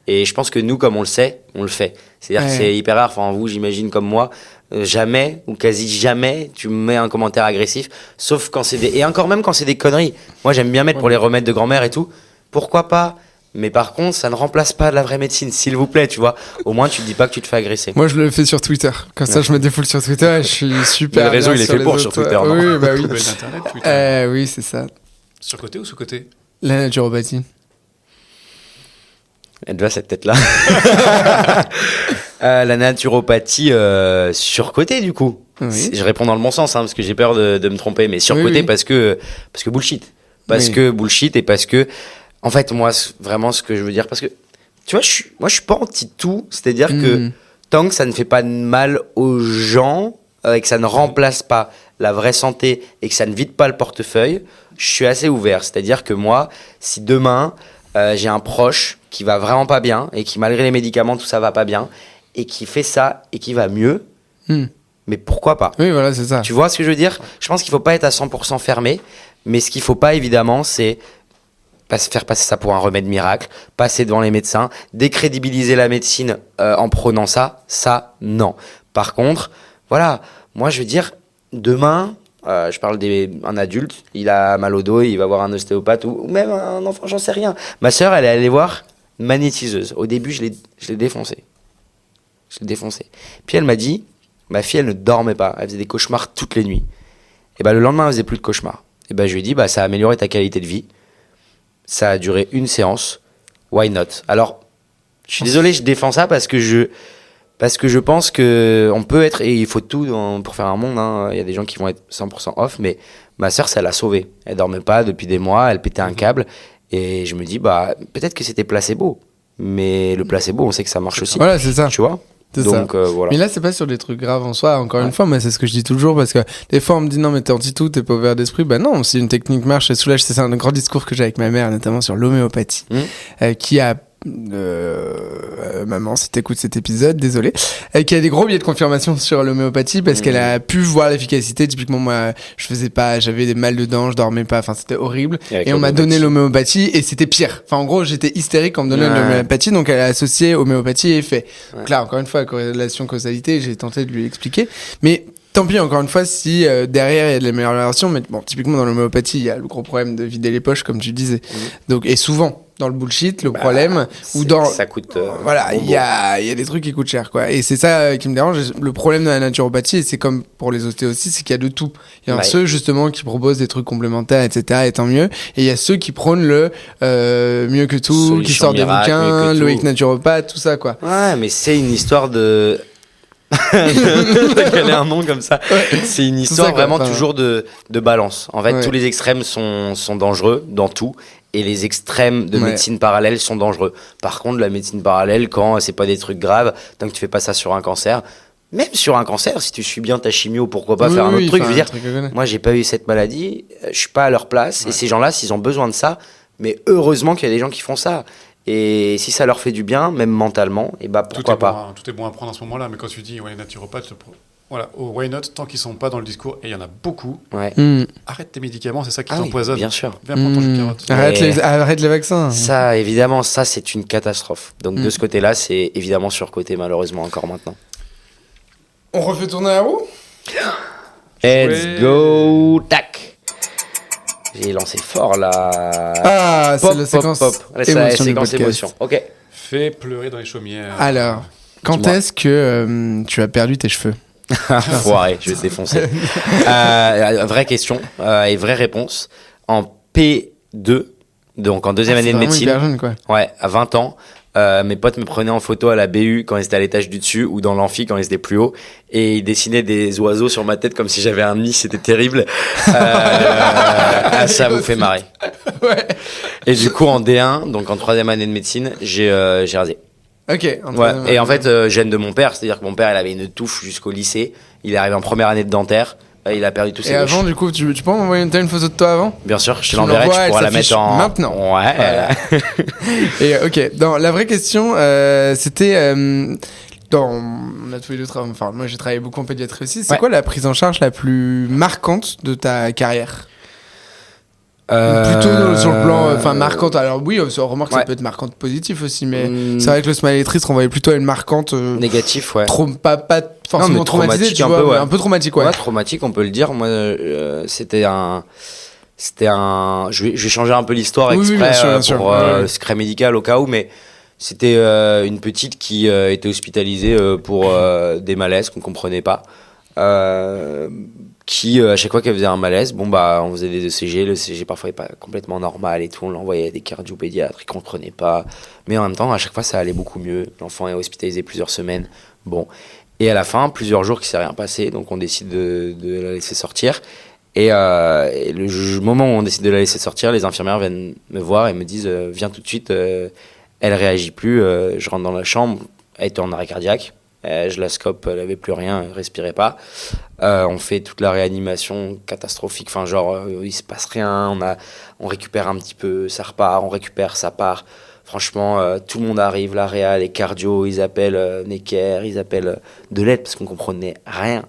Et je pense que nous, comme on le sait, on le fait. C'est-à-dire que c'est hyper rare. Enfin, vous, j'imagine comme moi, jamais ou quasi jamais, tu mets un commentaire agressif, sauf quand c'est et encore même quand c'est des conneries. Moi, j'aime bien mettre pour les remèdes de grand-mère et tout. Pourquoi pas? Mais par contre, ça ne remplace pas la vraie médecine, s'il vous plaît, tu vois. Au moins, tu te dis pas que tu te fais agresser. Moi, je le fais sur Twitter. Comme ça, je me défoule sur Twitter et je suis super. Le réseau, il est fait pour sur Twitter, non? Oui, oui. Twitter. Oui, c'est ça. Sur côté ou sous côté? La naturopathie. Elle doit cette tête-là. La naturopathie sur côté, du coup. Oui. Je réponds dans le bon sens, parce que j'ai peur de me tromper, mais sur côté parce que bullshit. Parce que bullshit et parce que en fait, moi, vraiment, ce que je veux dire, parce que, tu vois, moi, je suis pas anti-tout, c'est-à-dire que tant que ça ne fait pas de mal aux gens, et que ça ne remplace pas la vraie santé et que ça ne vide pas le portefeuille, je suis assez ouvert. C'est-à-dire que moi, si demain, j'ai un proche qui va vraiment pas bien et qui, malgré les médicaments, tout ça va pas bien, et qui fait ça et qui va mieux, mais pourquoi pas? Oui, voilà, c'est ça. Tu vois ce que je veux dire? Je pense qu'il faut pas être à 100% fermé, mais ce qu'il faut pas, évidemment, c'est faire passer ça pour un remède miracle, passer devant les médecins, décrédibiliser la médecine en prônant ça, non. Par contre, voilà, moi je veux dire, demain, je parle d'un adulte, il a mal au dos, il va voir un ostéopathe ou même un enfant, j'en sais rien. Ma sœur, elle est allée voir une magnétiseuse. Au début, je l'ai défoncée. Puis elle m'a dit, ma fille, elle ne dormait pas. Elle faisait des cauchemars toutes les nuits. Et le lendemain, elle faisait plus de cauchemars. Et je lui ai dit, ça a amélioré ta qualité de vie. Ça a duré une séance. Why not? Alors, je suis désolé, je défends ça parce que je pense que on peut être, et il faut tout pour faire un monde, hein. Il y a des gens qui vont être 100% off, mais ma sœur, ça l'a sauvée. Elle dormait pas depuis des mois, elle pétait un câble. Et je me dis, peut-être que c'était placebo. Mais le placebo, on sait que ça marche aussi. Voilà, c'est ça. Tu vois? Donc, voilà. Mais là, c'est pas sur des trucs graves en soi. Encore une fois, moi, c'est ce que je dis toujours parce que des fois, on me dit non, mais t'es anti-tout, t'es pas ouvert d'esprit. Non, si une technique marche et soulage, c'est un grand discours que j'ai avec ma mère, notamment sur l'homéopathie, qui a maman, si t'écoutes cet épisode, désolé, qui a des gros biais de confirmation sur l'homéopathie parce qu'elle a pu voir l'efficacité. Typiquement, moi, j'avais des mal de dents, je dormais pas, enfin, c'était horrible. Et on m'a donné l'homéopathie et c'était pire. Enfin, en gros, j'étais hystérique quand on me donnait l'homéopathie, donc elle a associé homéopathie et effet. Donc là, encore une fois, corrélation, causalité, j'ai tenté de lui expliquer. Mais tant pis, encore une fois, si derrière il y a de l'amélioration, mais bon, typiquement dans l'homéopathie, il y a le gros problème de vider les poches, comme tu disais. Donc, et souvent, dans le bullshit, le problème, ou dans. Ça coûte. Voilà, il y a des trucs qui coûtent cher, quoi. Et c'est ça qui me dérange. Le problème de la naturopathie, et c'est comme pour les ostéos aussi, c'est qu'il y a de tout. Il y a ceux, justement, qui proposent des trucs complémentaires, etc., et tant mieux. Et il y a ceux qui prônent le mieux que tout, solution qui sortent des bouquins, Loïc naturopathe, tout ça, quoi. Ouais, mais c'est une histoire de. Quel est un nom comme ça? C'est une histoire vraiment toujours de balance. En fait, tous les extrêmes sont dangereux dans tout. Et les extrêmes de médecine parallèle sont dangereux. Par contre, la médecine parallèle, quand c'est pas des trucs graves, tant que tu fais pas ça sur un cancer, même sur un cancer, si tu suis bien ta chimio, pourquoi pas faire un autre truc. Je veux dire, moi, j'ai pas eu cette maladie, je suis pas à leur place. Et ces gens-là, s'ils ont besoin de ça, mais heureusement qu'il y a des gens qui font ça. Et si ça leur fait du bien, même mentalement, et pourquoi pas. Tout est bon à prendre à ce moment-là, mais quand tu dis naturopathe, voilà, au why not, tant qu'ils sont pas dans le discours, et il y en a beaucoup, arrête tes médicaments, c'est ça qui t'empoisonne. Bien sûr. Viens prendre ton jus de carotte. Arrête les vaccins. Ça, évidemment, ça, c'est une catastrophe. Donc, de ce côté-là, c'est évidemment surcoté, malheureusement, encore maintenant. On refait tourner la roue? Let's go, tac. J'ai lancé fort, là. Ah, c'est la séquence séquence émotion. Ok. Fais pleurer dans les chaumières. Alors, quand est-ce que tu as perdu tes cheveux? Foiré, je vais te défoncer. Vraie question et vraie réponse. En P2, donc en deuxième année de médecine. Hyper jeune, quoi. Ouais, à 20 ans. Mes potes me prenaient en photo à la BU quand ils étaient à l'étage du dessus ou dans l'amphi quand ils étaient plus haut et ils dessinaient des oiseaux sur ma tête comme si j'avais un nid, c'était terrible. Ça vous fait marrer. Ouais. Et du coup en D1, donc en troisième année de médecine, j'ai rasé. Ok. Et en fait, gêne de mon père, c'est-à-dire que mon père il avait une touffe jusqu'au lycée, il est arrivé en première année de dentaire. Il a perdu tous ses avant, du coup, tu peux m'envoyer une photo de toi avant? Bien sûr, je te l'enverrai, tu pourras la mettre en... Maintenant. Ouais. Voilà. Et ok, la vraie question, c'était... on a tous les deux travaillé, enfin, moi j'ai travaillé beaucoup en pédiatrie aussi. C'est quoi la prise en charge la plus marquante de ta carrière? Plutôt sur le plan marquante. Alors oui, remarque ça peut être marquante positif aussi, mais c'est vrai que le smiley triste renvoyait plutôt à une marquante négatif, ouais. Pas forcément traumatisé, tu vois, un peu traumatique, ouais. Ouais, traumatique, on peut le dire. Moi, c'était un je vais changer un peu l'histoire exprès pour secret médical au cas où, mais c'était une petite qui était hospitalisée pour des malaises qu'on comprenait pas. Qui à chaque fois qu'elle faisait un malaise, on faisait des ECG, le ECG parfois est pas complètement normal et tout, on l'envoyait à des cardiopédiatres, ils comprenaient pas, mais en même temps à chaque fois ça allait beaucoup mieux, l'enfant est hospitalisé plusieurs semaines, et à la fin plusieurs jours qu'il s'est rien passé, donc on décide de la laisser sortir, et le moment où on décide de la laisser sortir, les infirmières viennent me voir et me disent viens tout de suite, elle réagit plus, je rentre dans la chambre, elle était en arrêt cardiaque. Je la scope, elle avait plus rien, elle respirait pas. On fait toute la réanimation catastrophique, il se passe rien, on récupère un petit peu, ça repart, on récupère, ça part. Franchement, tout le monde arrive, la réa, les cardio, ils appellent Necker, ils appellent de l'aide parce qu'on comprenait rien.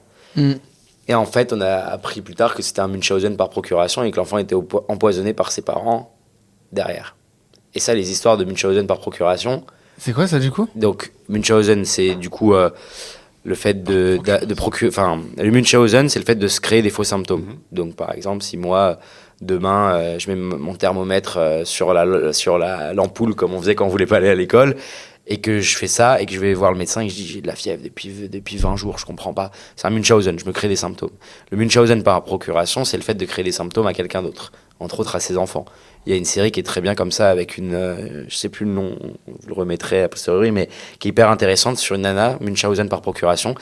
Et en fait, on a appris plus tard que c'était un Munchausen par procuration et que l'enfant était empoisonné par ses parents derrière. Et ça, les histoires de Munchausen par procuration... C'est quoi ça du coup? Donc Munchausen, c'est du coup Le fait de procurer, enfin, le Munchausen, c'est le fait de se créer des faux symptômes. Donc, par exemple, si moi, demain, je mets mon thermomètre sur l'ampoule, comme on faisait quand on voulait pas aller à l'école, et que je fais ça, et que je vais voir le médecin, et que je dis, j'ai de la fièvre depuis 20 jours, je comprends pas. C'est un Munchausen, je me crée des symptômes. Le Munchausen par procuration, c'est le fait de créer des symptômes à quelqu'un d'autre, entre autres à ses enfants. Il y a une série qui est très bien comme ça, avec je sais plus le nom, je le remettrai a posteriori, mais qui est hyper intéressante sur une nana, Munchausen par procuration,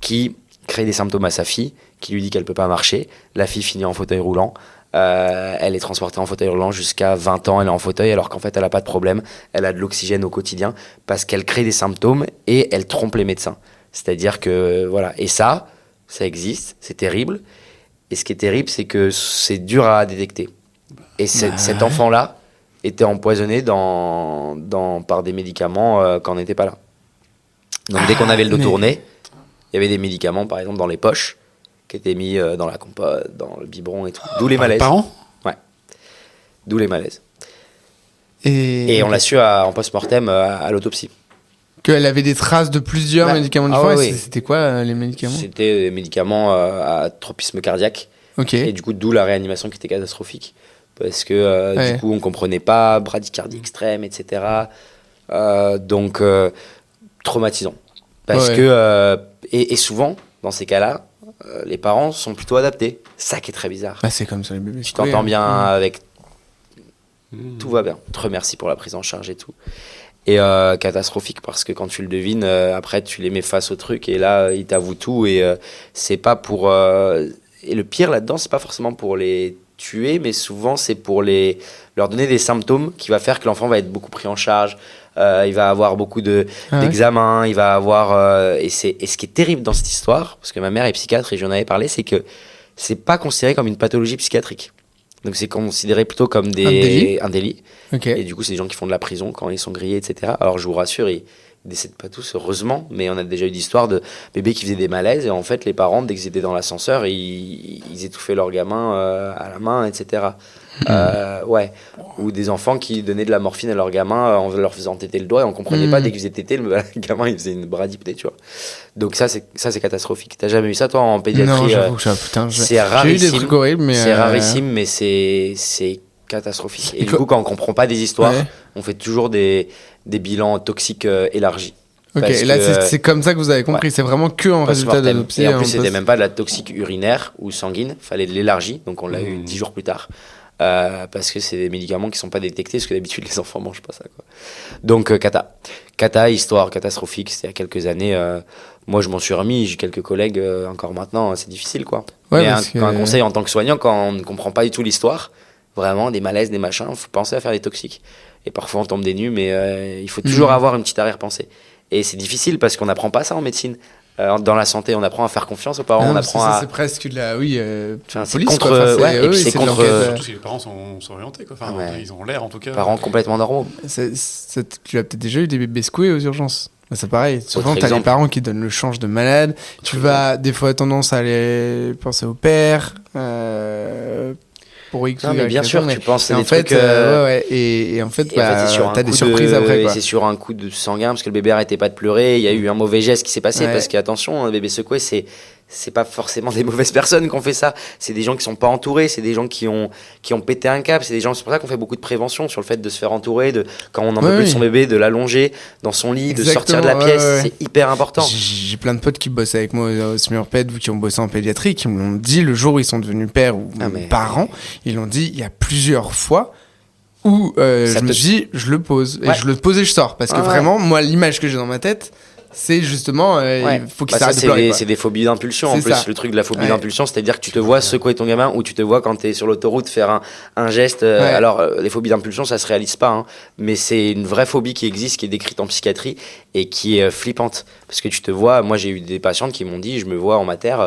qui crée des symptômes à sa fille, qui lui dit qu'elle peut pas marcher. La fille finit en fauteuil roulant. Elle est transportée en fauteuil roulant jusqu'à 20 ans, elle est en fauteuil, alors qu'en fait elle a pas de problème, elle a de l'oxygène au quotidien, parce qu'elle crée des symptômes et elle trompe les médecins. C'est-à-dire que, voilà. Et ça existe, c'est terrible. Et ce qui est terrible, c'est que c'est dur à détecter. Et cet enfant-là était empoisonné par des médicaments quand on n'était pas là. Donc dès qu'on avait le dos tourné, il y avait des médicaments, par exemple, dans les poches, qui étaient mis dans la compote, dans le biberon et tout. D'où les malaises. Parents ? Ouais. D'où les malaises. Et on l'a su en post-mortem à l'autopsie. Qu'elle avait des traces de plusieurs médicaments différents. Oui. C'était quoi les médicaments ? C'était des médicaments à tropisme cardiaque. Ok. Et du coup, d'où la réanimation qui était catastrophique. Parce que du coup, on comprenait pas, bradycardie extrême, etc. Donc, traumatisant. Parce que, et souvent, dans ces cas-là, les parents sont plutôt adaptés. Ça qui est très bizarre. Bah, c'est comme sur les bébés. Tu t'entends bien avec... Tout va bien. Te remercie pour la prise en charge et tout. Et catastrophique parce que quand tu le devines, après tu les mets face au truc et là ils t'avouent tout et c'est pas pour... Et le pire là-dedans, c'est pas forcément pour les tuer, mais souvent c'est pour leur donner des symptômes qui va faire que l'enfant va être beaucoup pris en charge, il va avoir beaucoup d'examens, il va avoir... et ce qui est terrible dans cette histoire, parce que ma mère est psychiatre et j'en avais parlé, c'est que c'est pas considéré comme une pathologie psychiatrique. Donc c'est considéré plutôt comme un délit. Ok. Et du coup, c'est des gens qui font de la prison quand ils sont grillés, etc. Alors je vous rassure, ils décèdent pas tous, heureusement, mais on a déjà eu d'histoires de bébés qui faisaient des malaises et en fait, les parents, dès qu'ils étaient dans l'ascenseur, ils étouffaient leur gamin à la main, etc. Ouais. Ou des enfants qui donnaient de la morphine à leur gamin en leur faisant téter le doigt et on comprenait pas, dès qu'ils faisaient téter, le gamin il faisait une bradipnée, tu vois. Donc ça c'est catastrophique. T'as jamais vu ça toi en pédiatrie? Non, j'avoue que ça, putain, c'est rarissime. J'ai eu des trucs horribles, mais c'est rarissime, mais c'est catastrophique. Et du coup, quand on comprend pas des histoires, on fait toujours des bilans toxiques élargis. Ok, et là c'est comme ça que vous avez compris, c'est vraiment que en résultat d'adoption. Et en plus, c'était même pas de la toxique urinaire ou sanguine, fallait de l'élargie, donc on l'a eu 10 jours plus tard. Parce que c'est des médicaments qui sont pas détectés, parce que d'habitude les enfants mangent pas ça, quoi. Donc cata, histoire catastrophique, c'était il y a quelques années. Moi je m'en suis remis, j'ai quelques collègues encore maintenant, c'est difficile, quoi. Ouais, mais un conseil en tant que soignant, quand on ne comprend pas du tout l'histoire, vraiment des malaises, des machins, faut penser à faire des toxiques. Et parfois on tombe des nues, mais il faut toujours avoir une petite arrière-pensée. Et c'est difficile parce qu'on n'apprend pas ça en médecine. Dans la santé, on apprend à faire confiance aux parents, on apprend à... C'est presque de la... Oui, c'est police, contre... quoi. Enfin, et puis c'est contre... Surtout si les parents sont orientés, quoi. Enfin, ils ont l'air, en tout cas. Parents complètement normaux. Tu as peut-être déjà eu des bébés secoués aux urgences. C'est pareil. Souvent, t'as les parents qui donnent le change de malade. Tu vas, des fois, tendance à aller penser au père... Non, mais bien sûr, tu penses à des trucs... Et en fait, t'as des surprises après, quoi. C'est sur un coup de sanguin, parce que le bébé arrêtait pas de pleurer, il y a eu un mauvais geste qui s'est passé, parce qu'attention, un bébé secoué, c'est pas forcément des mauvaises personnes qui ont fait ça, c'est des gens qui sont pas entourés, c'est des gens qui ont pété un câble, c'est pour ça qu'on fait beaucoup de prévention sur le fait de se faire entourer, quand on en peut plus de son bébé, de l'allonger dans son lit, de sortir de la pièce, c'est hyper important. J'ai plein de potes qui bossent avec moi au Smurped ou qui ont bossé en pédiatrie, qui me l'ont dit le jour où ils sont devenus pères ou parents, ils l'ont dit il y a plusieurs fois où je me suis dit je le pose, et je le pose et je sors, parce que vraiment, moi, l'image que j'ai dans ma tête, c'est justement, il faut qu'il s'arrête de pleurer. C'est des phobies d'impulsion, en plus, le truc de la phobie d'impulsion, c'est-à-dire que tu te vois secouer ton gamin, ou tu te vois quand t'es sur l'autoroute faire un geste. Alors, les phobies d'impulsion, ça se réalise pas, hein, mais c'est une vraie phobie qui existe, qui est décrite en psychiatrie, et qui est flippante. Parce que tu te vois, moi j'ai eu des patientes qui m'ont dit, je me vois en mater,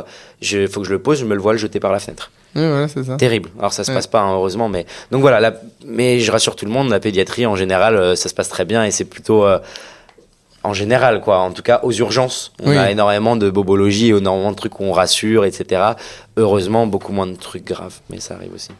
faut que je le pose, je me le vois le jeter par la fenêtre. Oui, voilà, c'est ça. Terrible. Alors ça se passe pas, hein, heureusement, mais donc voilà. Mais je rassure tout le monde, la pédiatrie en général, ça se passe très bien, et c'est plutôt en général, quoi. En tout cas, aux urgences, on a énormément de bobologie, énormément de trucs où on rassure, etc. Heureusement, beaucoup moins de trucs graves, mais ça arrive aussi.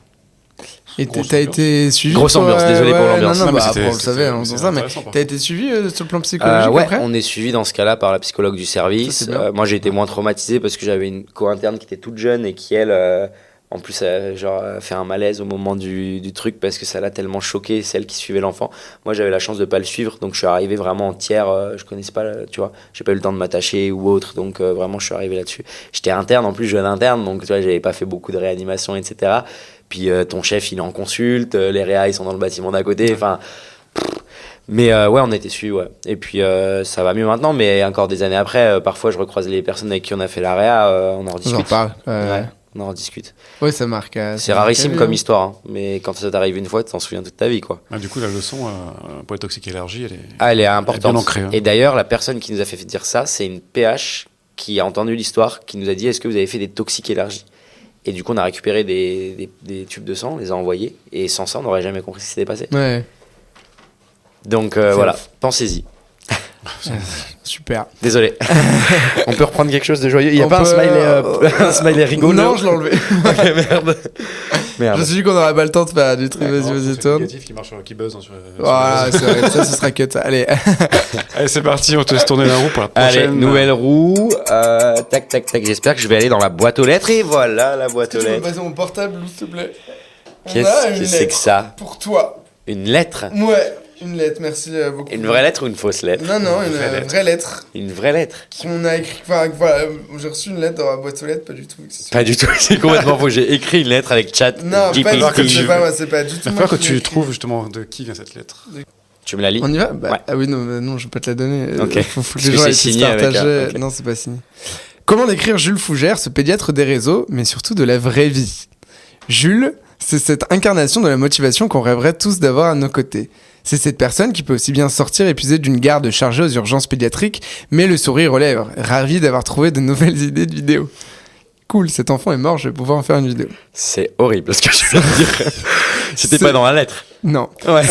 Et Grosse t'as ambiance. été suivi Grosse ambiance, désolé pour l'ambiance. Non, Non, mais bah, c'était- après, on le savait, c'était- on c'était s'en ça, mais intéressant, par t'as été suivi sur le plan psychologique Ouais, après on est suivi dans ce cas-là par la psychologue du Ça, service. c'est bien. Moi, j'ai été moins traumatisé parce que j'avais une co-interne qui était toute jeune et qui, elle, en plus, a fait un malaise au moment du truc parce que ça l'a tellement choqué, celle qui suivait l'enfant. Moi, j'avais la chance de pas le suivre, donc je suis arrivé vraiment en tiers. Je connaissais pas, tu vois, j'ai pas eu le temps de m'attacher ou autre, donc vraiment, je suis arrivé là-dessus. J'étais interne, en plus, jeune interne, donc tu vois, j'avais pas fait beaucoup de réanimation, etc. Puis ton chef, il est en consulte, les réa, ils sont dans le bâtiment d'à côté, enfin. Mais ouais, on a été suivis, ouais. Et puis ça va mieux maintenant, mais encore des années après, parfois je recroise les personnes avec qui on a fait la réa, on en On en rediscute. reparle. Ouais, on en rediscute. Ouais, ça marque. C'est rarissime comme histoire, hein. Mais quand ça t'arrive une fois, tu t'en souviens toute ta vie, quoi. Ah, du coup, la leçon pour les toxiques élargis, elle est. Ah, elle est importante. bien ancrée, hein. Et d'ailleurs, la personne qui nous a fait dire ça, c'est une PH qui a entendu l'histoire, qui nous a dit: est-ce que vous avez fait des toxiques élargis? Et du coup, on a récupéré des tubes de sang, on les a envoyés, et sans ça, on n'aurait jamais compris ce qui s'était passé. Ouais, Donc voilà, pensez-y. super. Désolé. On peut reprendre quelque chose de joyeux. Il n'y a On pas peut, un smiley rigolo. Non, je l'ai enlevé. Ok, merde. Je Merde. me suis dit qu'on n'aurait pas le temps de faire du truc. Non, Vas-y, c'est tourne. négatif qui marche, qui buzz sur. Voilà, c'est vrai, ça, ce sera cut. Allez. Allez, c'est parti, on te laisse tourner la roue pour la Allez, prochaine. nouvelle roue. Tac, tac, tac. J'espère que je vais aller dans la boîte aux lettres. Et voilà la boîte aux lettres. passer mon portable, s'il te plaît? Qu'est-ce que c'est que ça? Pour toi. Une lettre? Ouais, une lettre, merci beaucoup. Une vraie lettre ou une fausse lettre? Non, non, une vraie lettre. vraie lettre. Une vraie lettre? Qu'on a écrit. Enfin, voilà, j'ai reçu une lettre dans la boîte aux lettres, pas du tout. Pas du tout, c'est complètement faux. J'ai écrit une lettre avec chat Non, pas du GPT. tout, c'est pas moi, c'est pas du tout. Il va moi falloir que qui tu l'ai écrit. trouves justement de qui vient cette lettre. Tu me la lis? On y va bah, Ouais. Ah oui, non, non, je peux te la donner. Ok. Faut que Parce les que gens c'est aient puissent signé avec un- partager. ok. Non, c'est pas signé. Comment décrire Jules Fougère, ce pédiatre des réseaux, mais surtout de la vraie vie? Jules, c'est cette incarnation de la motivation qu'on rêverait tous d'avoir à nos côtés. C'est cette personne qui peut aussi bien sortir épuisée d'une garde chargée aux urgences pédiatriques, mais le sourire aux lèvres, ravi d'avoir trouvé de nouvelles idées de vidéos. Cool, cet enfant est mort, je vais pouvoir en faire une vidéo. C'est horrible ce que je viens de dire. C'était C'est- pas dans la lettre. Non. Ouais.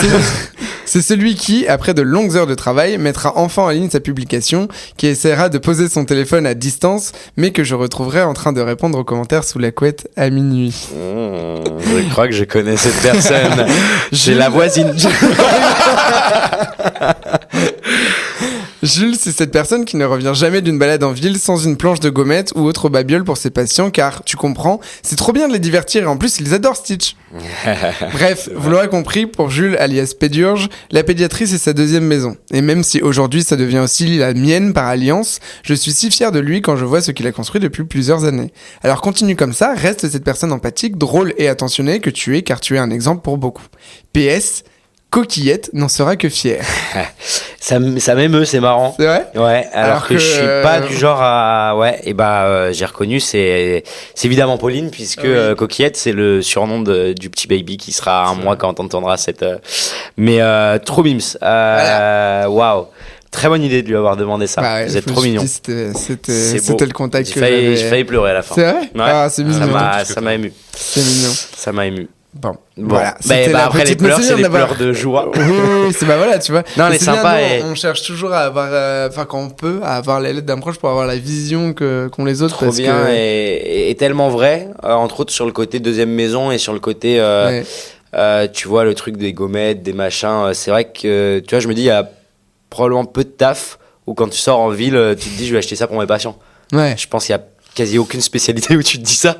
C'est celui qui, après de longues heures de travail, mettra enfin en ligne sa publication, qui essaiera de poser son téléphone à distance, mais que je retrouverai en train de répondre aux commentaires sous la couette à minuit. Je crois que je connais cette personne. J'ai la voisine. Jules, c'est cette personne qui ne revient jamais d'une balade en ville sans une planche de gommette ou autre babiole pour ses patients, car, tu comprends, c'est trop bien de les divertir et en plus, ils adorent Stitch. Bref, vous l'aurez compris, pour Jules, alias Pédurge, la pédiatrie, c'est sa deuxième maison. Et même si aujourd'hui, ça devient aussi la mienne par alliance, je suis si fier de lui quand je vois ce qu'il a construit depuis plusieurs années. Alors continue comme ça, reste cette personne empathique, drôle et attentionnée que tu es, car tu es un exemple pour beaucoup. PS, Coquillette n'en sera que fière. Ça m'émeut, c'est marrant. C'est vrai? Ouais, alors que je suis pas du genre à... Ouais, et j'ai reconnu, c'est évidemment Pauline, puisque Ah oui. Coquillette, c'est le surnom du petit baby qui sera un mois quand on entendra cette... Mais trop mims. Waouh. Très bonne idée de lui avoir demandé ça. Bah ouais, Vous êtes je me trop suis mignon. dit, C'est C'était beau. le contact J'ai que failli j'avais. pleurer à la fin. C'est vrai? Ouais. Ah, c'est mignon. Ça m'a ému. C'est mignon. Ça m'a ému. Bon, Bon. voilà. C'était la Après, les petite- mais pleurs, c'est c'est bien les d'avoir- pleurs de joie. Oui, oui, c'est bah voilà, tu vois. Non, Mais les c'est bien, sympas nous, et- on cherche toujours à avoir, enfin quand on peut, à avoir les lettres d'un proche pour avoir la vision qu'ont les autres. Trop parce bien que, et tellement vrai, entre autres sur le côté deuxième maison et sur le côté, ouais. tu vois, le truc des gommettes, des machins. C'est vrai que, tu vois, je me dis, il y a probablement peu de taf où quand tu sors en ville, tu te dis, je vais acheter ça pour mes patients. Ouais. Je pense qu'il y a quasi aucune spécialité où tu te dis ça.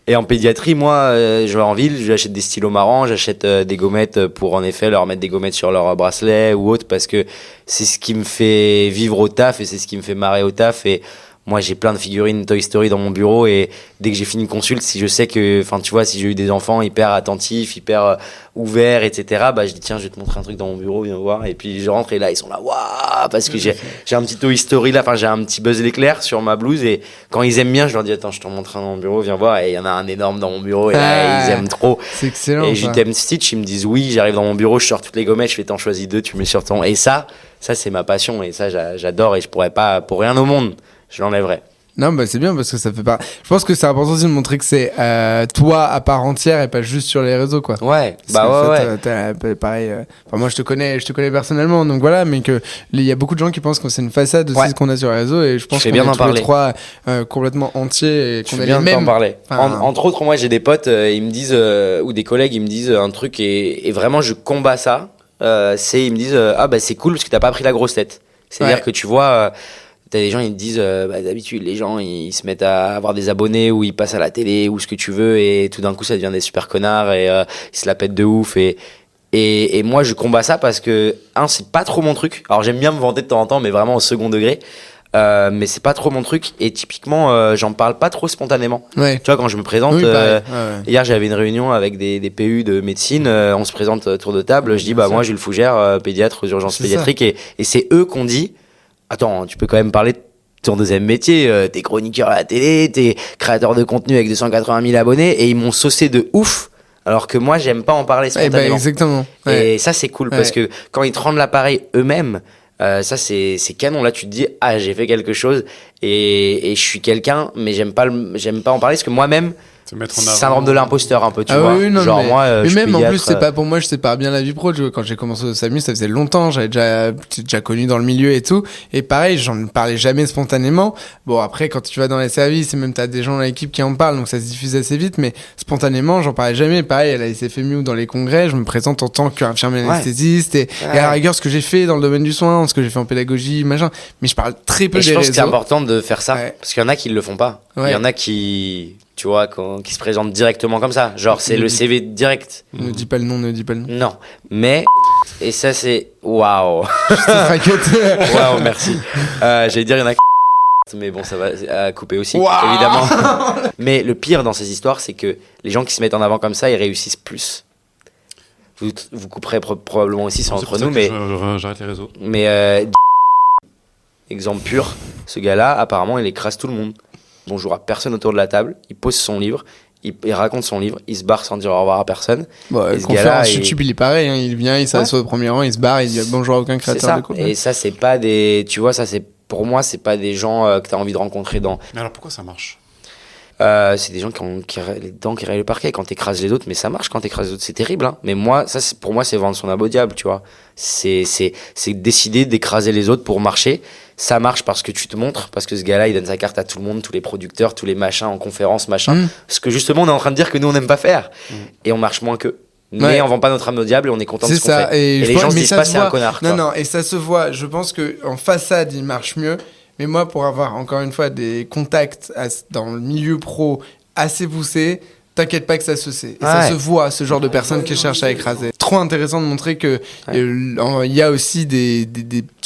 Et en pédiatrie, moi, je vais en ville, j'achète des stylos marrants, j'achète des gommettes pour en effet leur mettre des gommettes sur leur bracelet ou autre, parce que c'est ce qui me fait vivre au taf et c'est ce qui me fait marrer au taf. Et moi, j'ai plein de figurines Toy Story dans mon bureau et dès que j'ai fini une consulte, si je sais que, enfin, tu vois, si j'ai eu des enfants hyper attentifs, hyper ouverts, etc., bah, je dis, tiens, je vais te montrer un truc dans mon bureau, viens voir. Et puis, je rentre et là, ils sont là, waouh, parce que j'ai un petit Toy Story là, enfin, j'ai un petit Buzz l'éclair sur ma blouse et quand ils aiment bien, je leur dis, attends, je t'en montre un dans mon bureau, viens voir. Et il y en a un énorme dans mon bureau et là, ils aiment trop. C'est excellent. Et je ça. t'aime Stitch, ils me disent oui, j'arrive dans mon bureau, je sors toutes les gommettes, je fais t'en choisis deux, tu mets sur ton. Et ça c'est ma passion et ça j'adore et je pourrais pas, pour rien au monde, je l'enlèverais. Non, bah c'est bien parce que ça fait pas. Je pense que c'est important aussi de montrer que c'est toi à part entière et pas juste sur les réseaux, quoi. Ouais, Parce bah qu'en ouais, fait, pareil. Enfin, moi, je te connais personnellement, donc voilà. Mais que il y a beaucoup de gens qui pensent que c'est une façade aussi ce qu'on a sur les réseaux, et je pense qu'on bien est d'en tous les parler. trois complètement entiers et qu'on a les bien de t'en mêmes. parler. Enfin, Entre autres, moi, j'ai des potes, ils me disent, ou des collègues, ils me disent un truc et vraiment, je combats ça. Ils me disent, ah bah c'est cool parce que t'as pas pris la grosse tête. C'est-à-dire que tu vois, t'as des gens, ils te disent, d'habitude, les gens, ils se mettent à avoir des abonnés ou ils passent à la télé ou ce que tu veux et tout d'un coup, ça devient des super connards et ils se la pètent de ouf et moi, je combats ça parce que, c'est pas trop mon truc. Alors, j'aime bien me vanter de temps en temps, mais vraiment au second degré. Mais c'est pas trop mon truc et typiquement j'en parle pas trop spontanément. Tu vois, quand je me présente, hier j'avais une réunion avec des PU de médecine, on se présente tour de table, je dis moi Jules Fougère, pédiatre aux urgences pédiatriques et c'est eux qu'on dit attends, tu peux quand même parler de ton deuxième métier, t'es chroniqueur à la télé, t'es créateur de contenu avec 280 000 abonnés et ils m'ont saucé de ouf. Alors que moi, j'aime pas en parler spontanément. Exactement. Et ça, c'est cool parce que quand ils te rendent l'appareil eux-mêmes, ça c'est canon. Là, tu te dis j'ai fait quelque chose et je suis quelqu'un, mais j'aime pas en parler parce que moi-même. Syndrome de l'imposteur un peu, tu vois. Oui, non, genre moi, mais je même suis en plus, c'est pas pour moi, je sépare bien la vie pro. Tu vois, quand j'ai commencé au SAMU, ça faisait longtemps, j'étais déjà connu dans le milieu et tout. Et pareil, j'en parlais jamais spontanément. Bon, après, quand tu vas dans les services, et même t'as des gens dans l'équipe qui en parlent, donc ça se diffuse assez vite, mais spontanément, j'en parlais jamais. Pareil, à la SFMU ou dans les congrès, je me présente en tant qu'infirmier anesthésiste et à la rigueur, ce que j'ai fait dans le domaine du soin, ce que j'ai fait en pédagogie, machin. Mais je parle très peu des réseaux. Je pense que c'est important de faire ça. Parce qu'il y en a qui le font pas. Il y en a qui, tu vois, qui se présentent directement comme ça. Genre, c'est le CV direct. Ne dis pas le nom. Non. Mais, et ça, c'est. Waouh! Waouh, merci. J'allais dire, il y en a qui. Mais bon, ça va couper aussi, évidemment. Mais le pire dans ces histoires, c'est que les gens qui se mettent en avant comme ça, ils réussissent plus. Vous couperez probablement aussi, c'est entre nous, mais. J'arrête les réseaux. Mais, exemple pur, ce gars-là, apparemment, il écrase tout le monde. Bonjour à personne autour de la table, il pose son livre, il raconte son livre, il se barre sans dire au revoir à personne. Et ce gars-là, YouTube, il est pareil, il vient, il s'assoit au premier rang, il se barre, il dit bonjour à aucun créateur de contenu. Et ça, c'est pas des, tu vois, ça c'est, pour moi, c'est pas des gens que t'as envie de rencontrer dans. Mais alors pourquoi ça marche? C'est des gens qui ont les dents qui rayent le parquet quand t'écrases les autres, mais ça marche quand t'écrases les autres, c'est terrible, hein. Mais moi, ça, pour moi, c'est vendre son âme au diable, tu vois. C'est décider d'écraser les autres pour marcher. Ça marche parce que tu te montres, parce que ce gars-là, il donne sa carte à tout le monde, tous les producteurs, tous les machins en conférence, machin. Ce que justement, on est en train de dire que nous, on n'aime pas faire. Et on marche moins qu'eux. Mais on vend pas notre âme au diable et on est content de ce qu'on fait. Et les gens se disent pas c'est un connard. Non, et ça se voit. Je pense qu'en façade, il marche mieux. Mais moi, pour avoir encore une fois des contacts dans le milieu pro assez poussés, t'inquiète pas que ça se sait. Et ça se voit, ce genre de personnes qui cherchent à écraser. Trop intéressant de montrer que il y a aussi des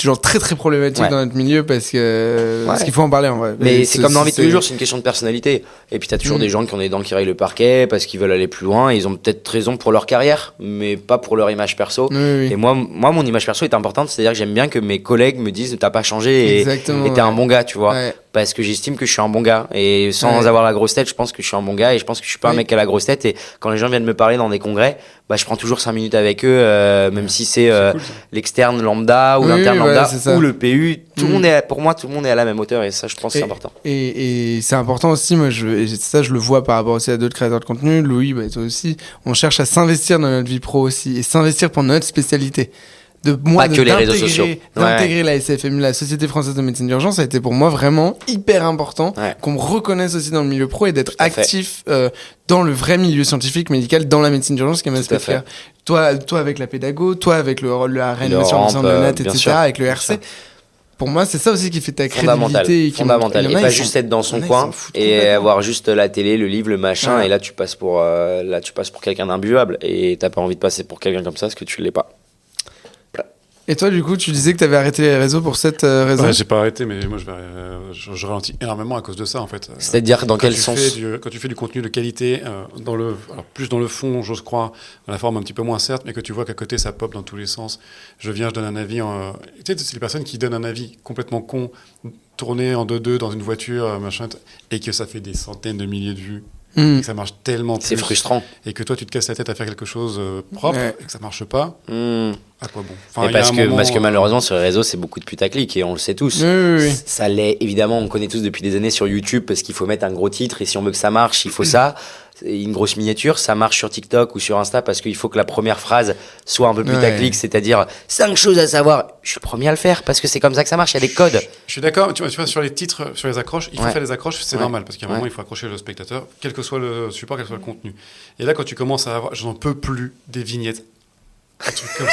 gens très très problématiques dans notre milieu parce qu'il faut en parler en vrai. Mais c'est comme dans la vie de tous les jours, c'est une question de personnalité. Et puis t'as toujours des gens qui ont des dents qui rayent le parquet parce qu'ils veulent aller plus loin. Et ils ont peut-être raison pour leur carrière, mais pas pour leur image perso. Et moi, mon image perso est importante. C'est-à-dire que j'aime bien que mes collègues me disent t'as pas changé et t'es un bon gars, tu vois. Parce que j'estime que je suis un bon gars. Et sans avoir la grosse tête, je pense que je suis un bon gars. Et je pense que je suis pas un mec qui a la grosse tête. Et quand les gens viennent me parler dans des congrès, je prends toujours 5 minutes avec eux, même si c'est cool, l'externe lambda ou l'interne lambda ou le PU. Tout le monde est, pour moi, tout le monde est à la même hauteur. Et ça, je pense que c'est important. Et c'est important aussi. Moi, je le vois par rapport aussi à d'autres créateurs de contenu. Louis, toi aussi. On cherche à s'investir dans notre vie pro aussi. Et s'investir pour notre spécialité. Les réseaux sociaux. D'intégrer la SFMU, la Société Française de Médecine d'Urgence, ça a été pour moi vraiment hyper important qu'on me reconnaisse aussi dans le milieu pro et d'être actif dans le vrai milieu scientifique, médical, dans la médecine d'urgence, qui est ma spécialité. Toi avec la pédago, toi avec la réanimation en néonate, etc., avec le RC. Pour moi, c'est ça aussi qui fait ta crédibilité. Fondamental. Et pas juste être dans son coin et avoir juste la télé, le livre, le machin, et là tu passes pour quelqu'un d'imbuvable et t'as pas envie de passer pour quelqu'un comme ça parce que tu l'es pas. Et toi, du coup, tu disais que tu avais arrêté les réseaux pour cette raison? J'ai pas arrêté, mais moi, je ralentis énormément à cause de ça, en fait. C'est-à-dire, dans quel sens? Quand tu fais du contenu de qualité, plus dans le fond, j'ose croire, dans la forme un petit peu moins, certes, mais que tu vois qu'à côté, ça pop dans tous les sens. Je donne un avis. Tu sais, c'est les personnes qui donnent un avis complètement con, tourné en 2-2 dans une voiture, machin, et que ça fait des centaines de milliers de vues. et que ça marche tellement plus. C'est frustrant. Et que toi, tu te casses la tête à faire quelque chose propre et que ça marche pas. À quoi bon? Mais parce que malheureusement sur les réseaux c'est beaucoup de putaclic et on le sait tous. Oui. Ça l'est évidemment, on connaît tous depuis des années sur YouTube parce qu'il faut mettre un gros titre et si on veut que ça marche il faut ça, une grosse miniature. Ça marche sur TikTok ou sur Insta parce qu'il faut que la première phrase soit un peu putaclic, c'est-à-dire 5 choses à savoir. Je suis le premier à le faire parce que c'est comme ça que ça marche, il y a des codes. Je suis d'accord, tu vois sur les titres, sur les accroches, il faut faire les accroches, c'est normal parce qu'à un moment il faut accrocher le spectateur, quel que soit le support, quel que soit le contenu. Et là quand tu commences à avoir, j'en peux plus des vignettes. Un truc comme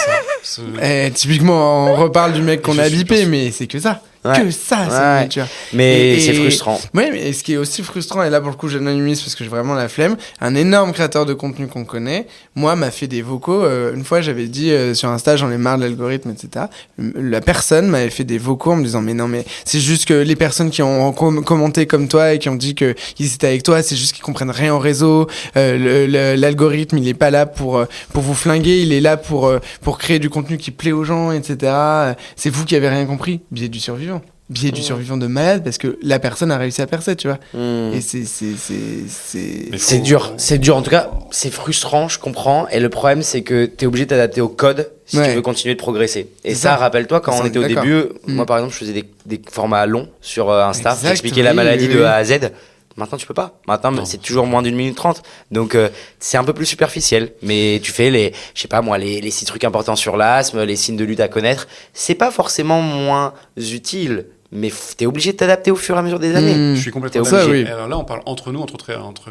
ça. Typiquement, on reparle du mec qu'on a bipé, mais c'est que ça. Que ça, c'est Mais c'est frustrant. Oui, mais ce qui est aussi frustrant, et là pour le coup j'anonymise parce que j'ai vraiment la flemme, un énorme créateur de contenu qu'on connaît, moi m'a fait des vocaux, une fois j'avais dit sur Insta j'en ai marre de l'algorithme, etc. La personne m'avait fait des vocaux en me disant mais non mais c'est juste que les personnes qui ont commenté comme toi et qui ont dit qu'ils étaient avec toi, c'est juste qu'ils comprennent rien au réseau, l'algorithme il est pas là pour vous flinguer, il est là pour créer du contenu qui plaît aux gens, etc. C'est vous qui avez rien compris, biais du survivant. Biais du survivant de malade parce que la personne a réussi à percer, tu vois. Et c'est dur en tout cas, c'est frustrant, je comprends. Et le problème c'est que t'es obligé de t'adapter au code si tu veux continuer de progresser. Et ça, rappelle-toi quand on était au début, moi par exemple je faisais des formats longs sur Insta, j'expliquais la maladie de A à Z. Maintenant, tu peux pas. Maintenant, c'est toujours moins d'1 minute 30. Donc, c'est un peu plus superficiel. Mais tu fais les 6 trucs importants sur l'asthme, les signes de lutte à connaître. C'est pas forcément moins utile. Mais t'es obligé de t'adapter au fur et à mesure des années. Je suis complètement d'accord. obligé. Alors là, on parle entre nous, entre